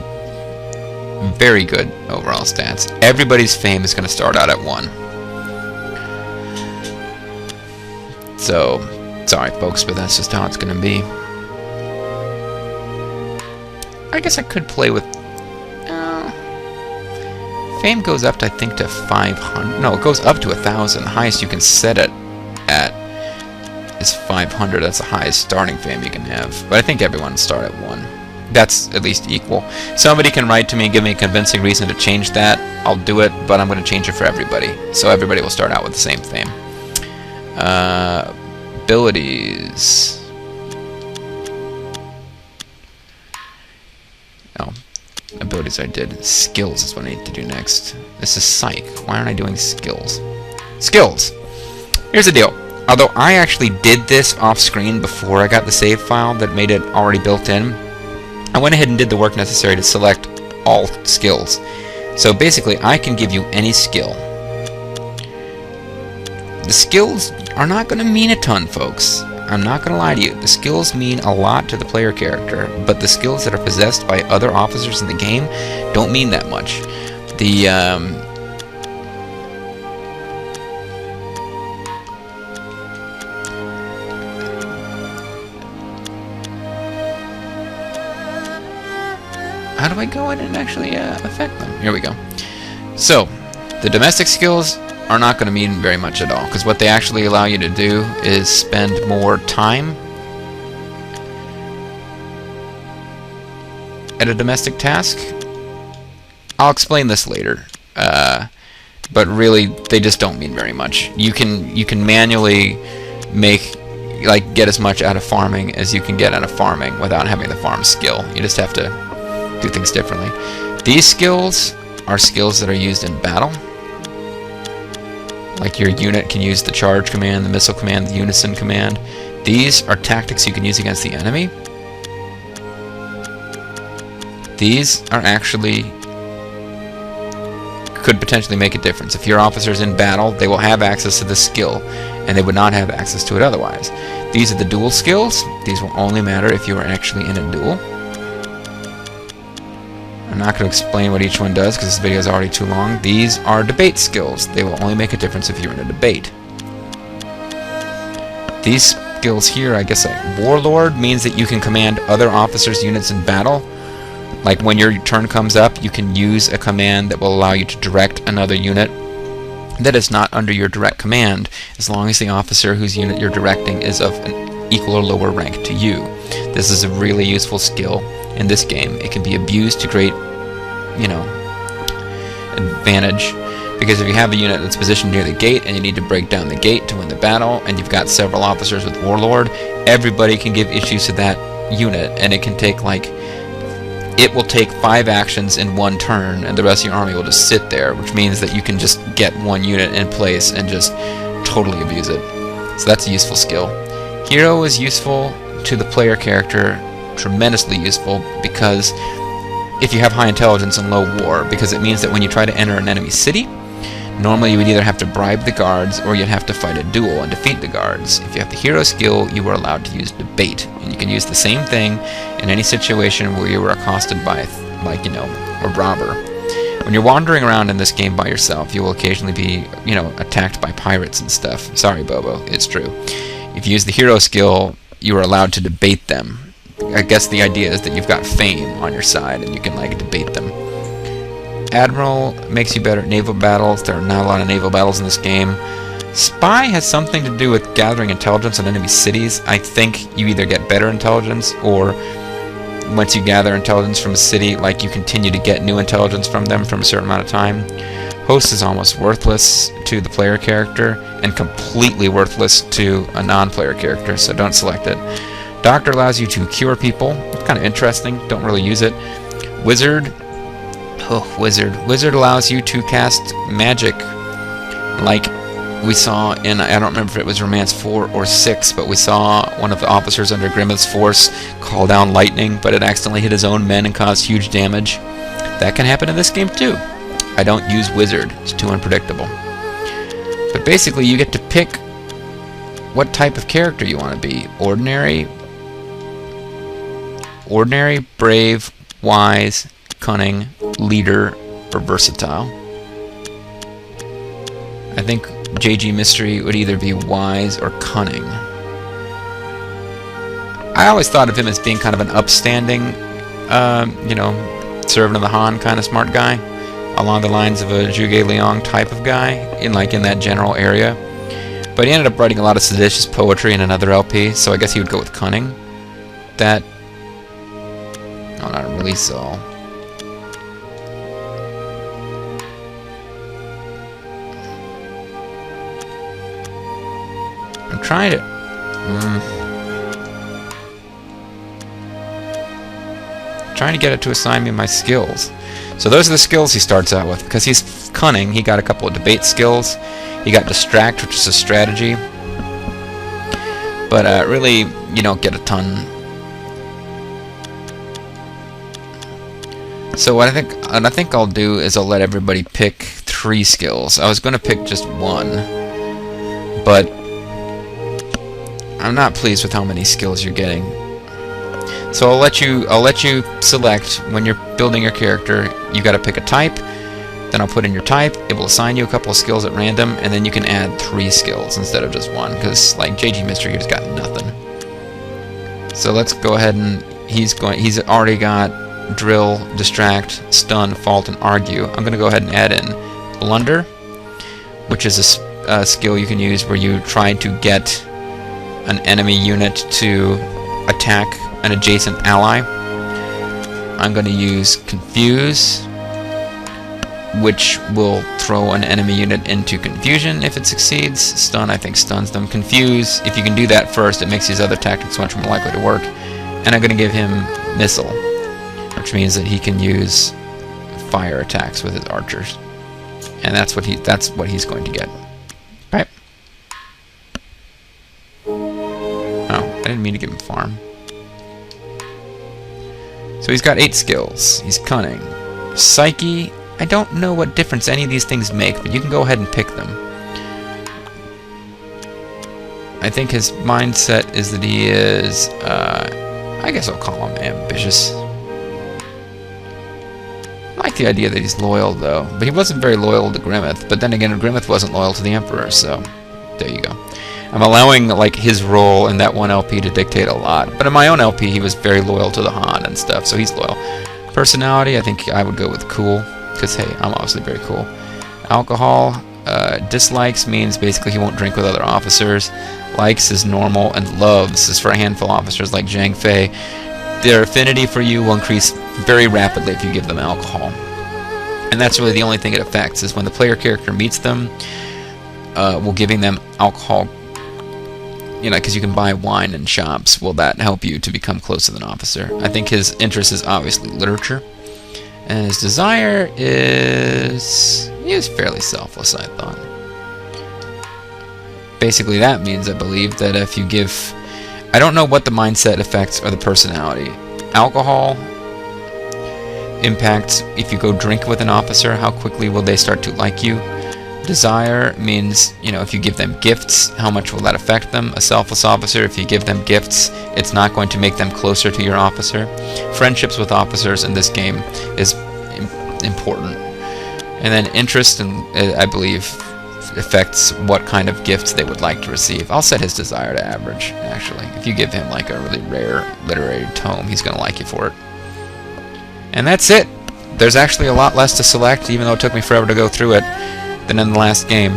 very good overall stats. Everybody's fame is going to start out at 1. So, sorry folks, but that's just how it's going to be. I guess I could play with... fame goes up, I think, to 500. No, it goes up to 1,000. The highest you can set it at is 500. That's the highest starting fame you can have. But I think everyone start at 1. That's at least equal. Somebody can write to me and give me a convincing reason to change that. I'll do it, but I'm going to change it for everybody. So everybody will start out with the same fame. Abilities. Oh, abilities I did. Skills is what I need to do next. This is Psych. Why aren't I doing skills? Skills! Here's the deal. Although I actually did this off screen before I got the save file that made it already built in, I went ahead and did the work necessary to select all skills. So basically, I can give you any skill. The skills are not going to mean a ton, folks. I'm not going to lie to you. The skills mean a lot to the player character, but the skills that are possessed by other officers in the game don't mean that much. How do I go in and actually affect them? Here we go. So, the domestic skills are not going to mean very much at all, because what they actually allow you to do is spend more time at a domestic task. I'll explain this later, but really they just don't mean very much. You can manually get as much out of farming as you can get out of farming without having the farm skill. You just have to do things differently. These skills are skills that are used in battle. Like your unit can use the charge command, the missile command, the unison command. These are tactics you can use against the enemy. These are actually could potentially make a difference. If your officer's in battle, they will have access to this skill, and they would not have access to it otherwise. These are the duel skills. These will only matter if you are actually in a duel. I'm not going to explain what each one does because this video is already too long. These are debate skills. They will only make a difference if you're in a debate. These skills here, I guess, like Warlord means that you can command other officers' units in battle. Like when your turn comes up, you can use a command that will allow you to direct another unit that is not under your direct command, as long as the officer whose unit you're directing is of an equal or lower rank to you. This is a really useful skill in this game. It can be abused to great, advantage, because if you have a unit that's positioned near the gate and you need to break down the gate to win the battle, and you've got several officers with Warlord, everybody can give issues to that unit, and it can take it will take 5 actions in one turn, and the rest of your army will just sit there, which means that you can just get one unit in place and just totally abuse it. So that's a useful skill. Hero is useful to the player character, tremendously useful, because if you have high intelligence and low war, because it means that when you try to enter an enemy city, normally you would either have to bribe the guards or you'd have to fight a duel and defeat the guards. If you have the hero skill, you are allowed to use debate, and you can use the same thing in any situation where you were accosted by, a robber. When you're wandering around in this game by yourself, you will occasionally be, attacked by pirates and stuff. Sorry, Bobo, it's true. If you use the hero skill, you are allowed to debate them. I guess the idea is that you've got fame on your side and you can debate them. Admiral makes you better at naval battles. There are not a lot of naval battles in this game. Spy has something to do with gathering intelligence on enemy cities. I think you either get better intelligence, or once you gather intelligence from a city, you continue to get new intelligence from them from a certain amount of time. Host is almost worthless to the player character and completely worthless to a non-player character, so don't select it. Doctor allows you to cure people. It's kind of interesting. Don't really use it. Wizard. Wizard allows you to cast magic, like we saw in, I don't remember if it was Romance 4 or 6, but we saw one of the officers under Grimmeth's force call down lightning, but it accidentally hit his own men and caused huge damage. That can happen in this game too. I don't use Wizard. It's too unpredictable. But basically you get to pick what type of character you want to be. Ordinary, brave, wise, cunning, leader, or versatile. I think JG Mystery would either be wise or cunning. I always thought of him as being kind of an upstanding, servant of the Han kind of smart guy, along the lines of a Zhuge Liang type of guy, in that general area. But he ended up writing a lot of seditious poetry in another LP, so I guess he would go with cunning. That... Oh, not really so. I'm trying to... trying to get it to assign me my skills. So those are the skills he starts out with. Because he's cunning, he got a couple of debate skills. He got distract, which is a strategy. But really, you don't get a ton. So what I think I'll do is I'll let everybody pick 3 skills. I was going to pick just 1, but I'm not pleased with how many skills you're getting. So I'll let you select when you're building your character. You got to pick a type. Then I'll put in your type. It will assign you a couple of skills at random, and then you can add 3 skills instead of just 1. Because like JG Mystery, he's got nothing. So let's go ahead and he's already got drill, distract, stun, fault, and argue. I'm going to go ahead and add in blunder, which is a skill you can use where you try to get an enemy unit to attack an adjacent ally. I'm going to use confuse, which will throw an enemy unit into confusion if it succeeds. Stun, I think, stuns them. Confuse, if you can do that first, it makes these other tactics much more likely to work. And I'm going to give him missile, which means that he can use fire attacks with his archers. And that's what he's going to get. Right? Oh, I didn't mean to give him farm. So he's got 8 skills. He's cunning. Psyche, I don't know what difference any of these things make, but you can go ahead and pick them. I think his mindset is that he is, I guess I'll call him ambitious. I like the idea that he's loyal, though, but he wasn't very loyal to Grimmeth. But then again, Grimmeth wasn't loyal to the Emperor, so there you go. I'm allowing like his role in that one LP to dictate a lot, but in my own LP, he was very loyal to the Han and stuff, so he's loyal. Personality, I think I would go with cool, because hey, I'm obviously very cool. Alcohol, dislikes means basically he won't drink with other officers. Likes is normal, and loves is for a handful of officers like Zhang Fei. Their affinity for you will increase very rapidly if you give them alcohol. And that's really the only thing it affects, is when the player character meets them, will giving them alcohol, you know, because you can buy wine in shops, will that help you to become close to an officer? I think his interest is obviously literature. And his desire is... he is fairly selfless, I thought. Basically that means, I believe, that if you give... I don't know what the mindset effects or the personality. Alcohol impacts if you go drink with an officer, how quickly will they start to like you. Desire means, you know, if you give them gifts, how much will that affect them? A selfless officer, if you give them gifts, it's not going to make them closer to your officer. Friendships with officers in this game is important. And then interest, I believe, affects what kind of gifts they would like to receive. I'll set his desire to average, actually. If you give him like a really rare literary tome, he's going to like you for it. And that's it. There's actually a lot less to select, even though it took me forever to go through it, than in the last game,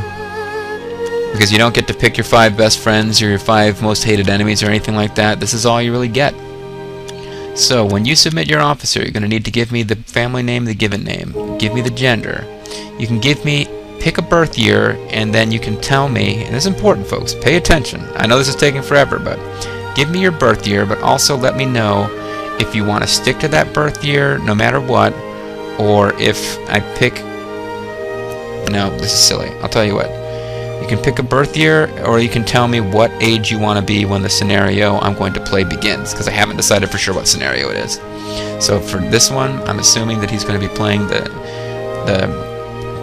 because you don't get to pick your 5 best friends or your 5 most hated enemies or anything like that. This is all you really get. So when you submit your officer, you're going to need to give me the family name, the given name, give me the gender. You can pick a birth year, and then you can tell me, and this is important, folks, pay attention. I know this is taking forever, but give me your birth year, but also let me know if you want to stick to that birth year no matter what, or if I pick... No, this is silly. I'll tell you what. You can pick a birth year, or you can tell me what age you want to be when the scenario I'm going to play begins, because I haven't decided for sure what scenario it is. So for this one, I'm assuming that he's going to be playing the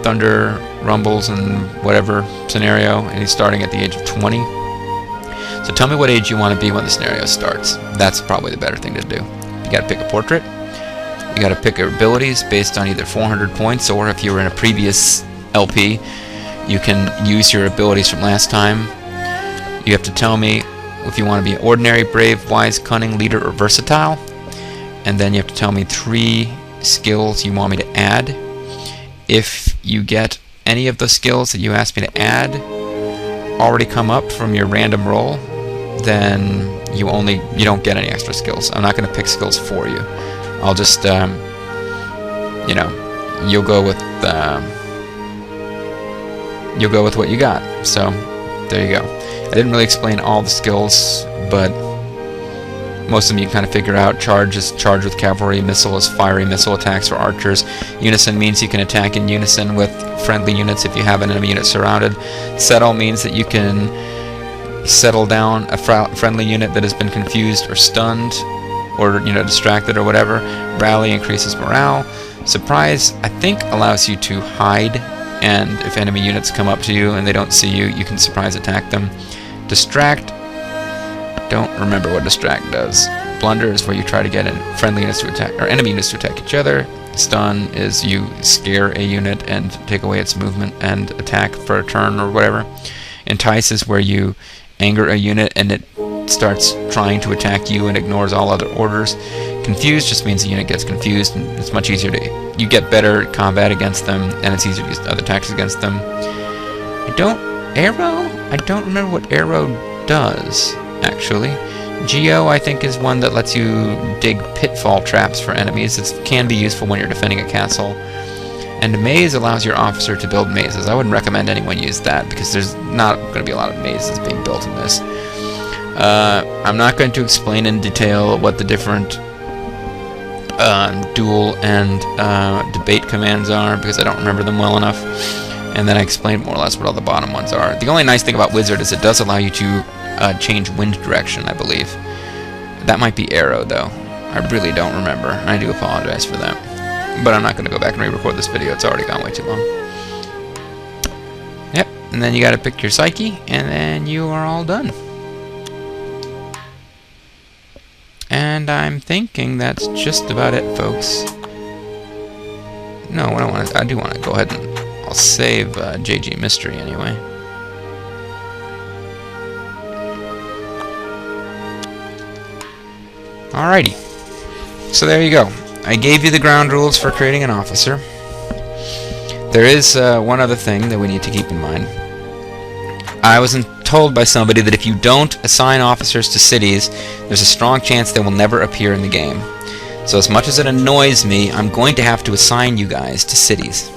Thunder, Rumbles, and whatever scenario, and he's starting at the age of 20. So tell me what age you want to be when the scenario starts. That's probably the better thing to do. You got to pick a portrait. You got to pick your abilities based on either 400 points, or if you were in a previous LP, you can use your abilities from last time. You have to tell me if you want to be ordinary, brave, wise, cunning, leader, or versatile. And then you have to tell me 3 skills you want me to add. If you get any of the skills that you asked me to add already come up from your random roll, then you don't get any extra skills. I'm not going to pick skills for you. I'll just, you know, you'll go with what you got. So there you go. I didn't really explain all the skills, but most of them you can kind of figure out. Charge is charge with cavalry. Missile is fiery missile attacks for archers. Unison means you can attack in unison with friendly units if you have an enemy unit surrounded. Settle means that you can settle down a friendly unit that has been confused or stunned, or distracted or whatever. Rally increases morale. Surprise, I think, allows you to hide, and if enemy units come up to you and they don't see you, you can surprise attack them. Distract, don't remember what distract does. Blunder is where you try to get friendly units to attack, or enemy units to attack each other. Stun is you scare a unit and take away its movement and attack for a turn or whatever. Entice is where you anger a unit and it starts trying to attack you and ignores all other orders. Confuse just means the unit gets confused, and it's much easier you get better at combat against them, and it's easier to use other tactics against them. Arrow? I don't remember what arrow does, actually. Geo, I think, is one that lets you dig pitfall traps for enemies. It can be useful when you're defending a castle. And maze allows your officer to build mazes. I wouldn't recommend anyone use that, because there's not going to be a lot of mazes being built in this. I'm not going to explain in detail what the different duel and debate commands are, because I don't remember them well enough. And then I explained more or less what all the bottom ones are. The only nice thing about Wizard is it does allow you to change wind direction, I believe. That might be arrow, though. I really don't remember. I do apologize for that. But I'm not going to go back and re-record this video. It's already gone way too long. Yep, and then you got to pick your psyche, and then you are all done. And I'm thinking that's just about it, folks. No, I do want to go ahead and I'll save JG Mystery anyway. Alrighty. So there you go. I gave you the ground rules for creating an officer. There is one other thing that we need to keep in mind. I was told by somebody that if you don't assign officers to cities, there's a strong chance they will never appear in the game. So as much as it annoys me, I'm going to have to assign you guys to cities.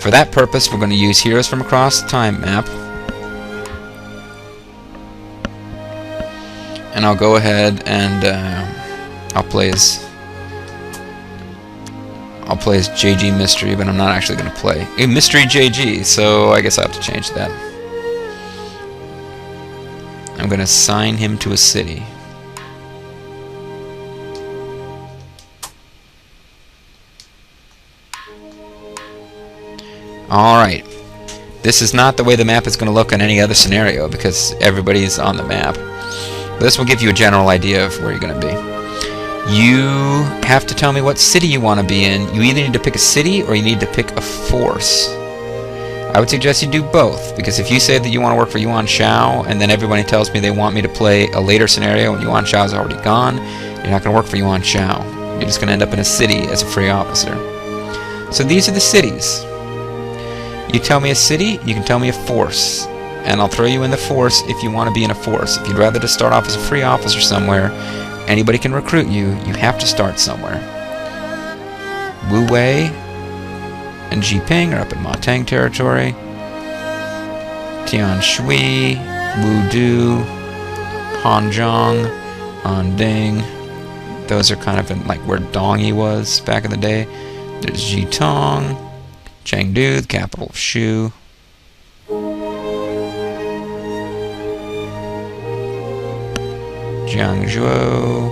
For that purpose, we're going to use Heroes from Across the Time map. And I'll go ahead and I'll play as JG Mystery, but I'm not actually going to play Mystery JG, so I guess I have to change that. I'm going to assign him to a city. Alright. This is not the way the map is going to look in any other scenario, because everybody's on the map. But this will give you a general idea of where you're going to be. You have to tell me what city you want to be in. You either need to pick a city or you need to pick a force. I would suggest you do both, because if you say that you want to work for Yuan Shao and then everybody tells me they want me to play a later scenario and Yuan Shao is already gone, you're not going to work for Yuan Shao. You're just going to end up in a city as a free officer. So these are the cities. You tell me a city, you can tell me a force. And I'll throw you in the force if you want to be in a force. If you'd rather just start off as a free officer somewhere, anybody can recruit you. You have to start somewhere. Wu Wei and Ji Ping are up in Matang territory. Tian Shui, Wu Du, Hanzhong, Anding. Those are kind of in like where Dongyi was back in the day. There's Jitong, Chengdu, the capital of Shu. Jiangzhou.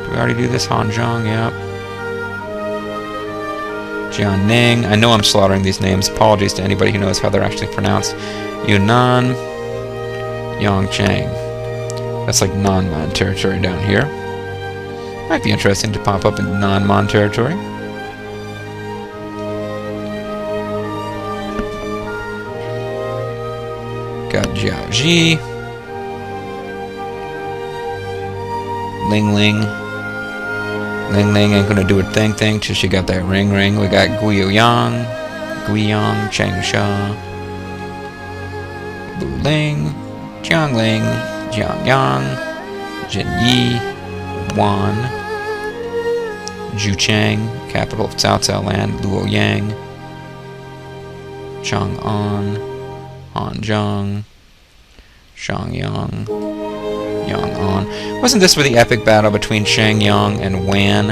Did we already do this? Hanzhong, yep. Jianning. I know I'm slaughtering these names. Apologies to anybody who knows how they're actually pronounced. Yunnan. Yongchang. That's like non-Mon territory down here. Might be interesting to pop up in non-Mon territory. Got Jiaoji. Ling Ling. Ling Ling ain't gonna do a thing till she got that ring. We got Guiyang, Changsha, Bu Ling, Jiangling, Jiangyang, Jinyi, Wan, Zhuchang, capital of Cao Cao land, Luoyang, Chang'an, Hanzhong, Shangyang, Yang'an. Wasn't this where the epic battle between Shangyang and Wan?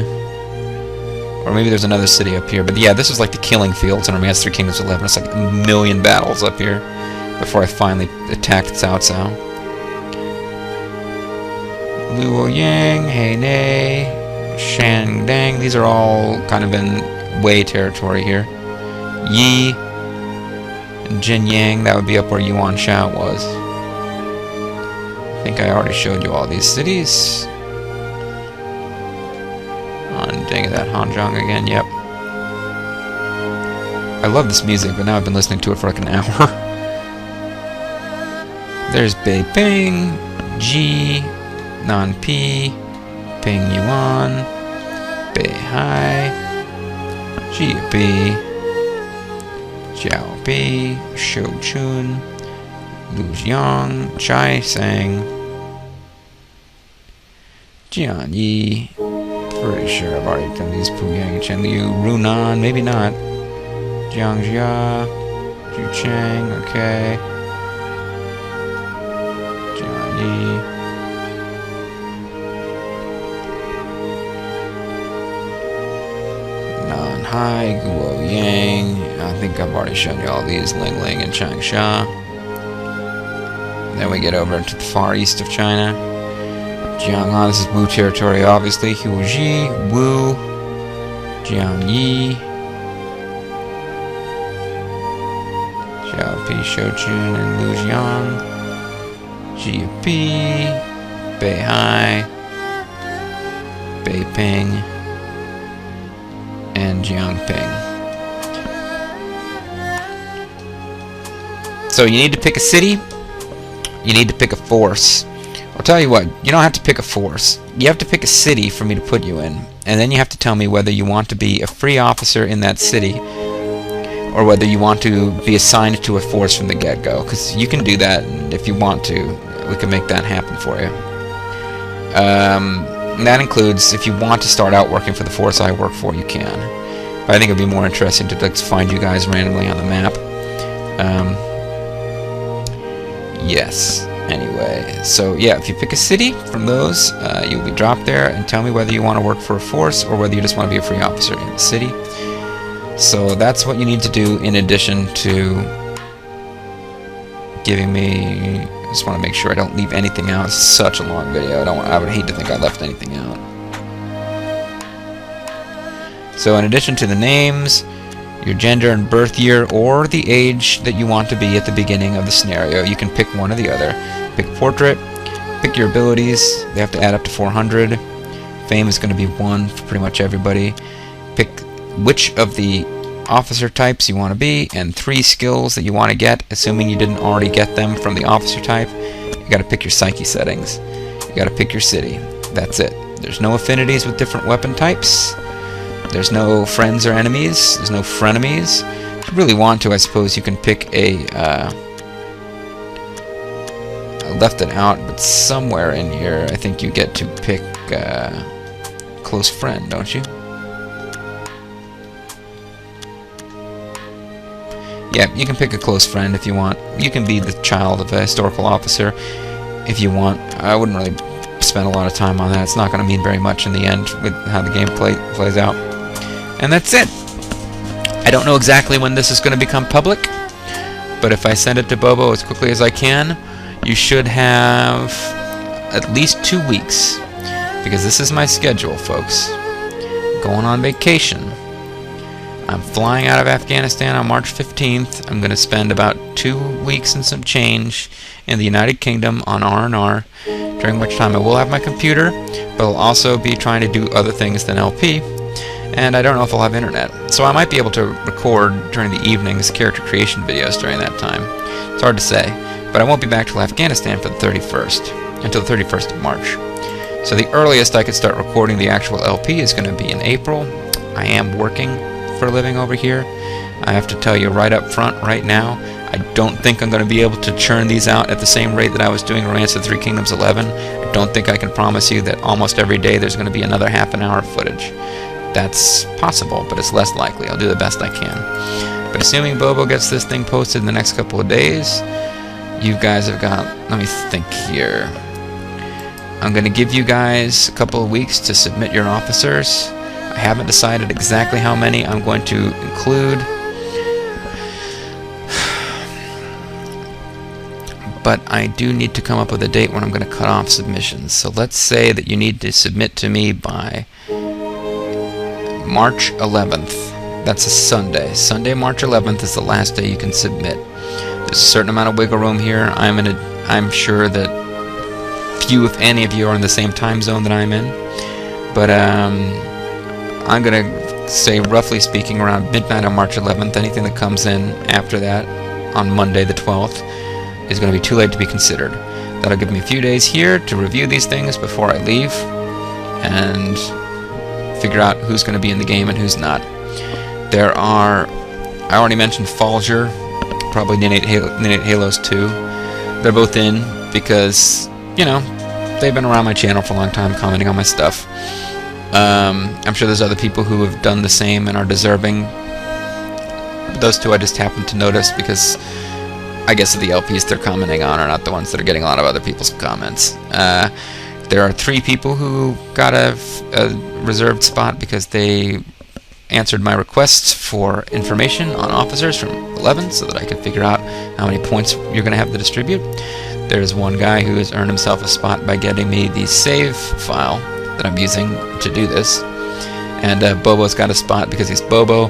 Or maybe there's another city up here. But yeah, this is like the killing fields in Romance 3 Kingdoms 11. It's like a million battles up here. before I finally attacked Cao Cao. Luo Yang, Hei Nei, Shang Dang, these are all kind of in Wei territory here. Yi and Jin Yang, that would be up where Yuan Shao was. I think I already showed you all these cities. On dang that Hanzhong again, yep. I love this music, but now I've been listening to it for like an hour. There's Beiping, Ji, Nanpi, Ping Yuan, Beihai, Jiabi, Jiaobi, Shouchun, Lujiang, Chaisang, Jianyi. Pretty sure I've already done these. Puyang, Chenliu, Runan, maybe not. Jiangjia, Juchang, okay. Jianyi. Nanhai, Guoyang. I think I've already shown you all these. Lingling and Changsha. Then we get over to the far east of China. Jianghan, this is Wu territory, obviously. Huoji, Wu, Jiangyi, Xiaopi, Shouchun, and Lujiang, Jiabi, Beihai, Beiping, and Jiangping. So you need to pick a city, you need to pick a force. I'll tell you what, you don't have to pick a force. You have to pick a city for me to put you in. And then you have to tell me whether you want to be a free officer in that city or whether you want to be assigned to a force from the get-go. Because you can do that, and if you want to, we can make that happen for you. And that includes, if you want to start out working for the force I work for, you can. But I think it would be more interesting to like find you guys randomly on the map. Yes. Anyway, so yeah, if you pick a city from those, you'll be dropped there, and tell me whether you want to work for a force or whether you just want to be a free officer in the city. So that's what you need to do in addition to giving me... I just want to make sure I don't leave anything out. It's such a long video. I would hate to think I left anything out. So in addition to the names, your gender and birth year, or the age that you want to be at the beginning of the scenario, you can pick one or the other. Pick portrait, pick your abilities, they have to add up to 400. Fame is going to be 1 for pretty much everybody. Pick which of the officer types you want to be, and 3 skills that you want to get, assuming you didn't already get them from the officer type. You got to pick your psyche settings. You got to pick your city. That's it. There's no affinities with different weapon types. There's no friends or enemies. There's no frenemies. If you really want to, I suppose you can pick a... I left it out, but somewhere in here, I think you get to pick close friend, don't you? Yeah, you can pick a close friend if you want. You can be the child of a historical officer if you want. I wouldn't really spend a lot of time on that. It's not going to mean very much in the end with how the game plays out. And that's it. I don't know exactly when this is going to become public, but if I send it to Bobo as quickly as I can, you should have at least 2 weeks, because this is my schedule, folks. Going on vacation. I'm flying out of Afghanistan on March 15th. I'm going to spend about 2 weeks and some change in the United Kingdom on R&R, during which time I will have my computer, but I'll also be trying to do other things than LP, and I don't know if I'll have internet. So I might be able to record during the evenings character creation videos during that time. It's hard to say, but I won't be back till Afghanistan for the 31st, until the 31st of March. So the earliest I could start recording the actual LP is going to be in April. I am working for a living over here. I have to tell you right up front right now, I don't think I'm going to be able to churn these out at the same rate that I was doing Romance of the Three Kingdoms 11. I don't think I can promise you that almost every day there's going to be another half an hour of footage. That's possible, but it's less likely. I'll do the best I can. But assuming Bobo gets this thing posted in the next couple of days, you guys have got, let me think here. I'm going to give you guys a couple of weeks to submit your officers. I haven't decided exactly how many I'm going to include. but I do need to come up with a date when I'm going to cut off submissions. So let's say that you need to submit to me by March 11th. That's a Sunday. Sunday, March 11th is the last day you can submit. There's a certain amount of wiggle room here. I'm sure that few, if any of you, are in the same time zone that I'm in. But I'm going to say, roughly speaking, around midnight on March 11th. Anything that comes in after that, on Monday the 12th, is going to be too late to be considered. That'll give me a few days here to review these things before I leave and figure out who's going to be in the game and who's not. There are, I already mentioned Falger, probably Ninate Halos 2. They're both in because, you know, they've been around my channel for a long time, commenting on my stuff. I'm sure there's other people who have done the same and are deserving. Those two I just happened to notice because I guess the LPs they're commenting on are not the ones that are getting a lot of other people's comments. There are 3 people who got a reserved spot because they answered my requests for information on officers from 11 so that I could figure out how many points you're going to have to distribute. There's one guy who has earned himself a spot by getting me the save file that I'm using to do this. And Bobo's got a spot because he's Bobo.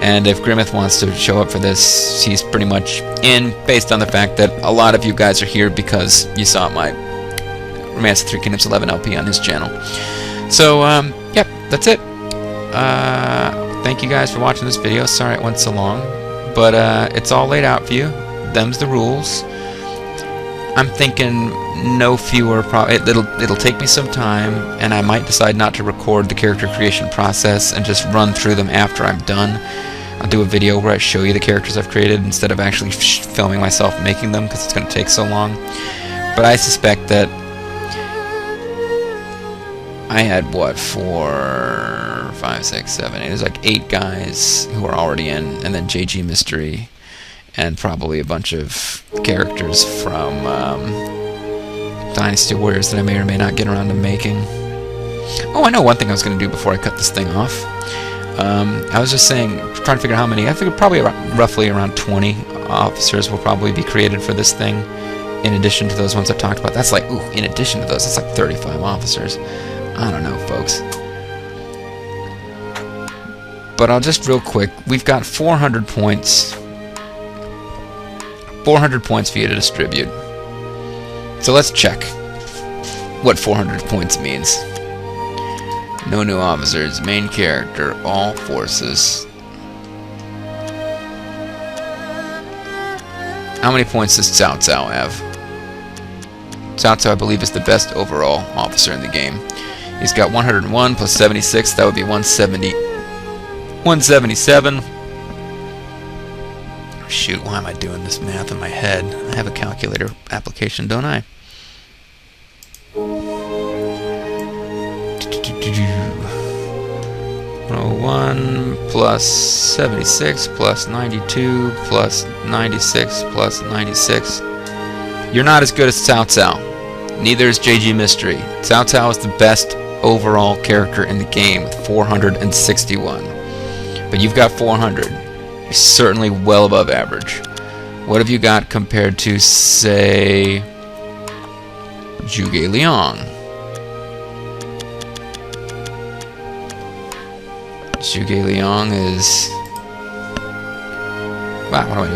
And if Grimmeth wants to show up for this, he's pretty much in, based on the fact that a lot of you guys are here because you saw my Romance of Three Kingdoms 11 LP on his channel. So, yep, that's it. Thank you guys for watching this video. Sorry it went so long, but it's all laid out for you. Them's the rules. I'm thinking no fewer. It'll take me some time, and I might decide not to record the character creation process and just run through them after I'm done. I'll do a video where I show you the characters I've created instead of actually filming myself making them because it's going to take so long. But I suspect that I had, what, 4, 5, 6, 7, 8. There's like 8 guys who are already in, and then JG Mystery, and probably a bunch of characters from Dynasty Warriors that I may or may not get around to making. Oh, I know one thing I was going to do before I cut this thing off. I was just saying, trying to figure out how many. I figured probably roughly around 20 officers will probably be created for this thing, in addition to those ones I talked about. That's like, ooh, in addition to those, that's like 35 officers. I don't know, folks. But I'll just real quick, we've got 400 points. 400 points for you to distribute. So let's check what 400 points means. No new officers, main character, all forces. How many points does Cao Cao have? Cao Cao, I believe, is the best overall officer in the game. He's got 101 plus 76, that would be 170. 177. Shoot, why am I doing this math in my head? I have a calculator application, don't I? 101 plus 76 plus 92 plus 96 plus 96. You're not as good as Cao Cao. Neither is JG Mystery. Cao Cao is the best overall character in the game with 461. But you've got 400. You're certainly well above average. What have you got compared to, say, Zhuge Liang? Zhuge Liang is... Wow, what do I do?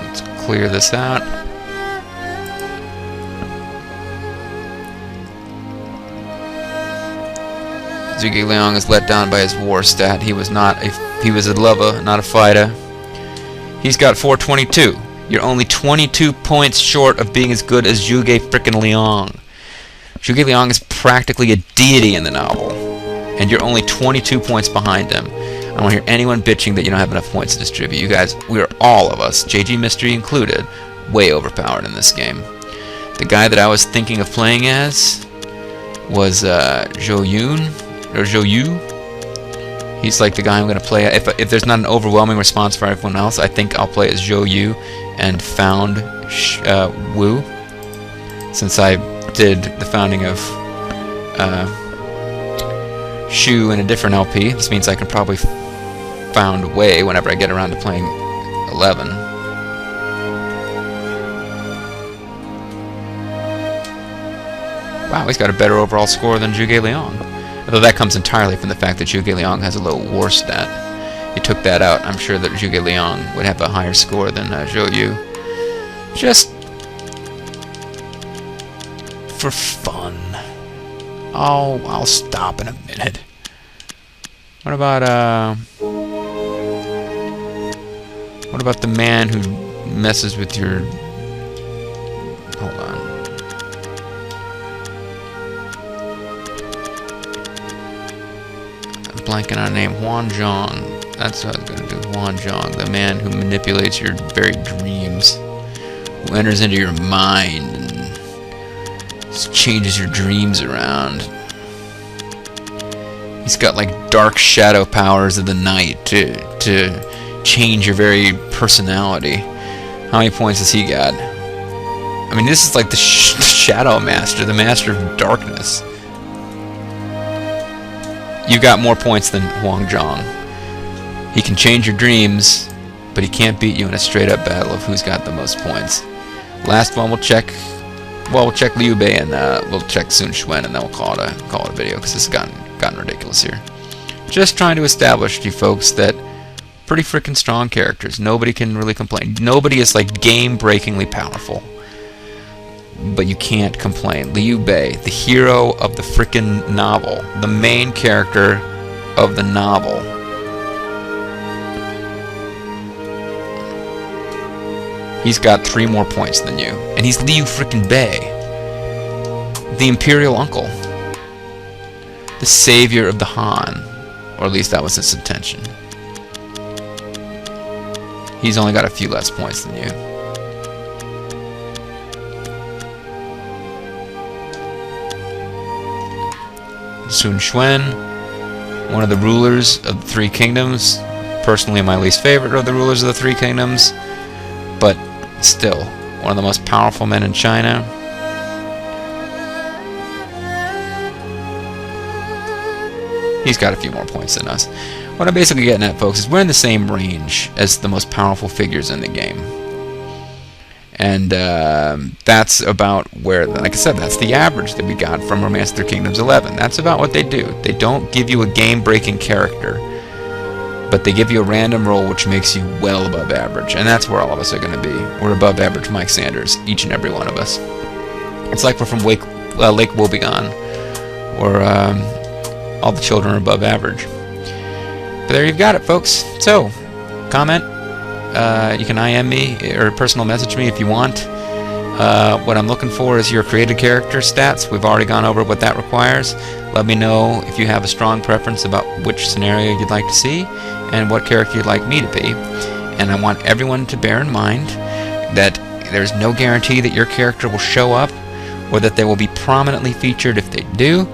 Let's clear this out. Zhuge Liang is let down by his war stat. He was a lover, not a fighter. He's got 422. You're only 22 points short of being as good as Zhuge frickin' Liang. Zhuge Liang is practically a deity in the novel, and you're only 22 points behind him. I don't hear anyone bitching that you don't have enough points to distribute. You guys, we are all of us, JG Mystery included, way overpowered in this game. The guy that I was thinking of playing as was Zhou Yu. He's like the guy I'm going to play. If there's not an overwhelming response for everyone else, I think I'll play as Zhou Yu and found Wu. Since I did the founding of Shu in a different LP, this means I can probably found Wei whenever I get around to playing 11. Wow, he's got a better overall score than Zhuge Liang. Although that comes entirely from the fact that Zhuge Liang has a low war stat. You took that out, I'm sure that Zhuge Liang would have a higher score than Zhou Yu. Just for fun. I'll stop in a minute. What about the man who messes with your... Hold on. I'm blanking on a name. Huan Zhong. That's what I was going to do. Huan Zhong. The man who manipulates your very dreams. Who enters into your mind and changes your dreams around. He's got like dark shadow powers of the night to change your very personality. How many points has he got? I mean, this is like the Shadow Master, the Master of Darkness. You got more points than Huang Zhong. He can change your dreams, but he can't beat you in a straight-up battle of who's got the most points. Last one we'll check. Well, we'll check Liu Bei and we'll check Sun Quan, and then we'll call it a video because this has gotten ridiculous here. Just trying to establish to you folks that pretty freaking strong characters. Nobody can really complain. Nobody is like game-breakingly powerful, but you can't complain. Liu Bei, the hero of the freaking novel, the main character of the novel. He's got 3 more points than you, and he's Liu freaking Bei, the Imperial Uncle, the savior of the Han, or at least that was his intention. He's only got a few less points than you. Sun Quan, one of the rulers of the 3 kingdoms, personally my least favorite of the rulers of the 3 kingdoms, but still one of the most powerful men in China. He's got a few more points than us. What I'm basically getting at, folks, is we're in the same range as the most powerful figures in the game. And that's about where, like I said, that's the average that we got from Romance of the Kingdoms 11. That's about what they do. They don't give you a game-breaking character, but they give you a random roll which makes you well above average. And that's where all of us are going to be. We're above average Mike Sanders, each and every one of us. It's like we're from Lake Wobegon, or all the children are above average. But there you've got it, folks. So, comment. You can IM me or personal message me if you want. What I'm looking for is your created character stats. We've already gone over what that requires. Let me know if you have a strong preference about which scenario you'd like to see and what character you'd like me to be. And I want everyone to bear in mind that there's no guarantee that your character will show up or that they will be prominently featured. If they do,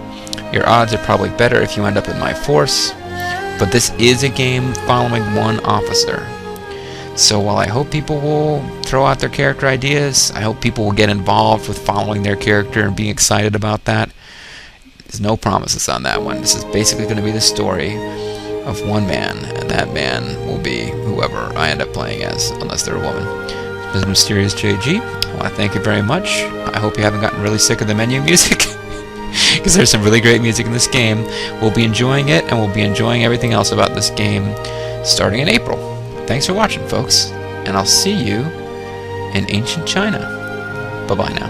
your odds are probably better if you end up in my force. But this is a game following one officer. So while I hope people will throw out their character ideas, I hope people will get involved with following their character and being excited about that. There's no promises on that one. This is basically going to be the story of one man, and that man will be whoever I end up playing as, unless they're a woman. This is Mysterious JG. I want to thank you very much. I hope you haven't gotten really sick of the menu music, because there's some really great music in this game. We'll be enjoying it, and we'll be enjoying everything else about this game starting in April. Thanks for watching, folks, and I'll see you in ancient China. Bye-bye now.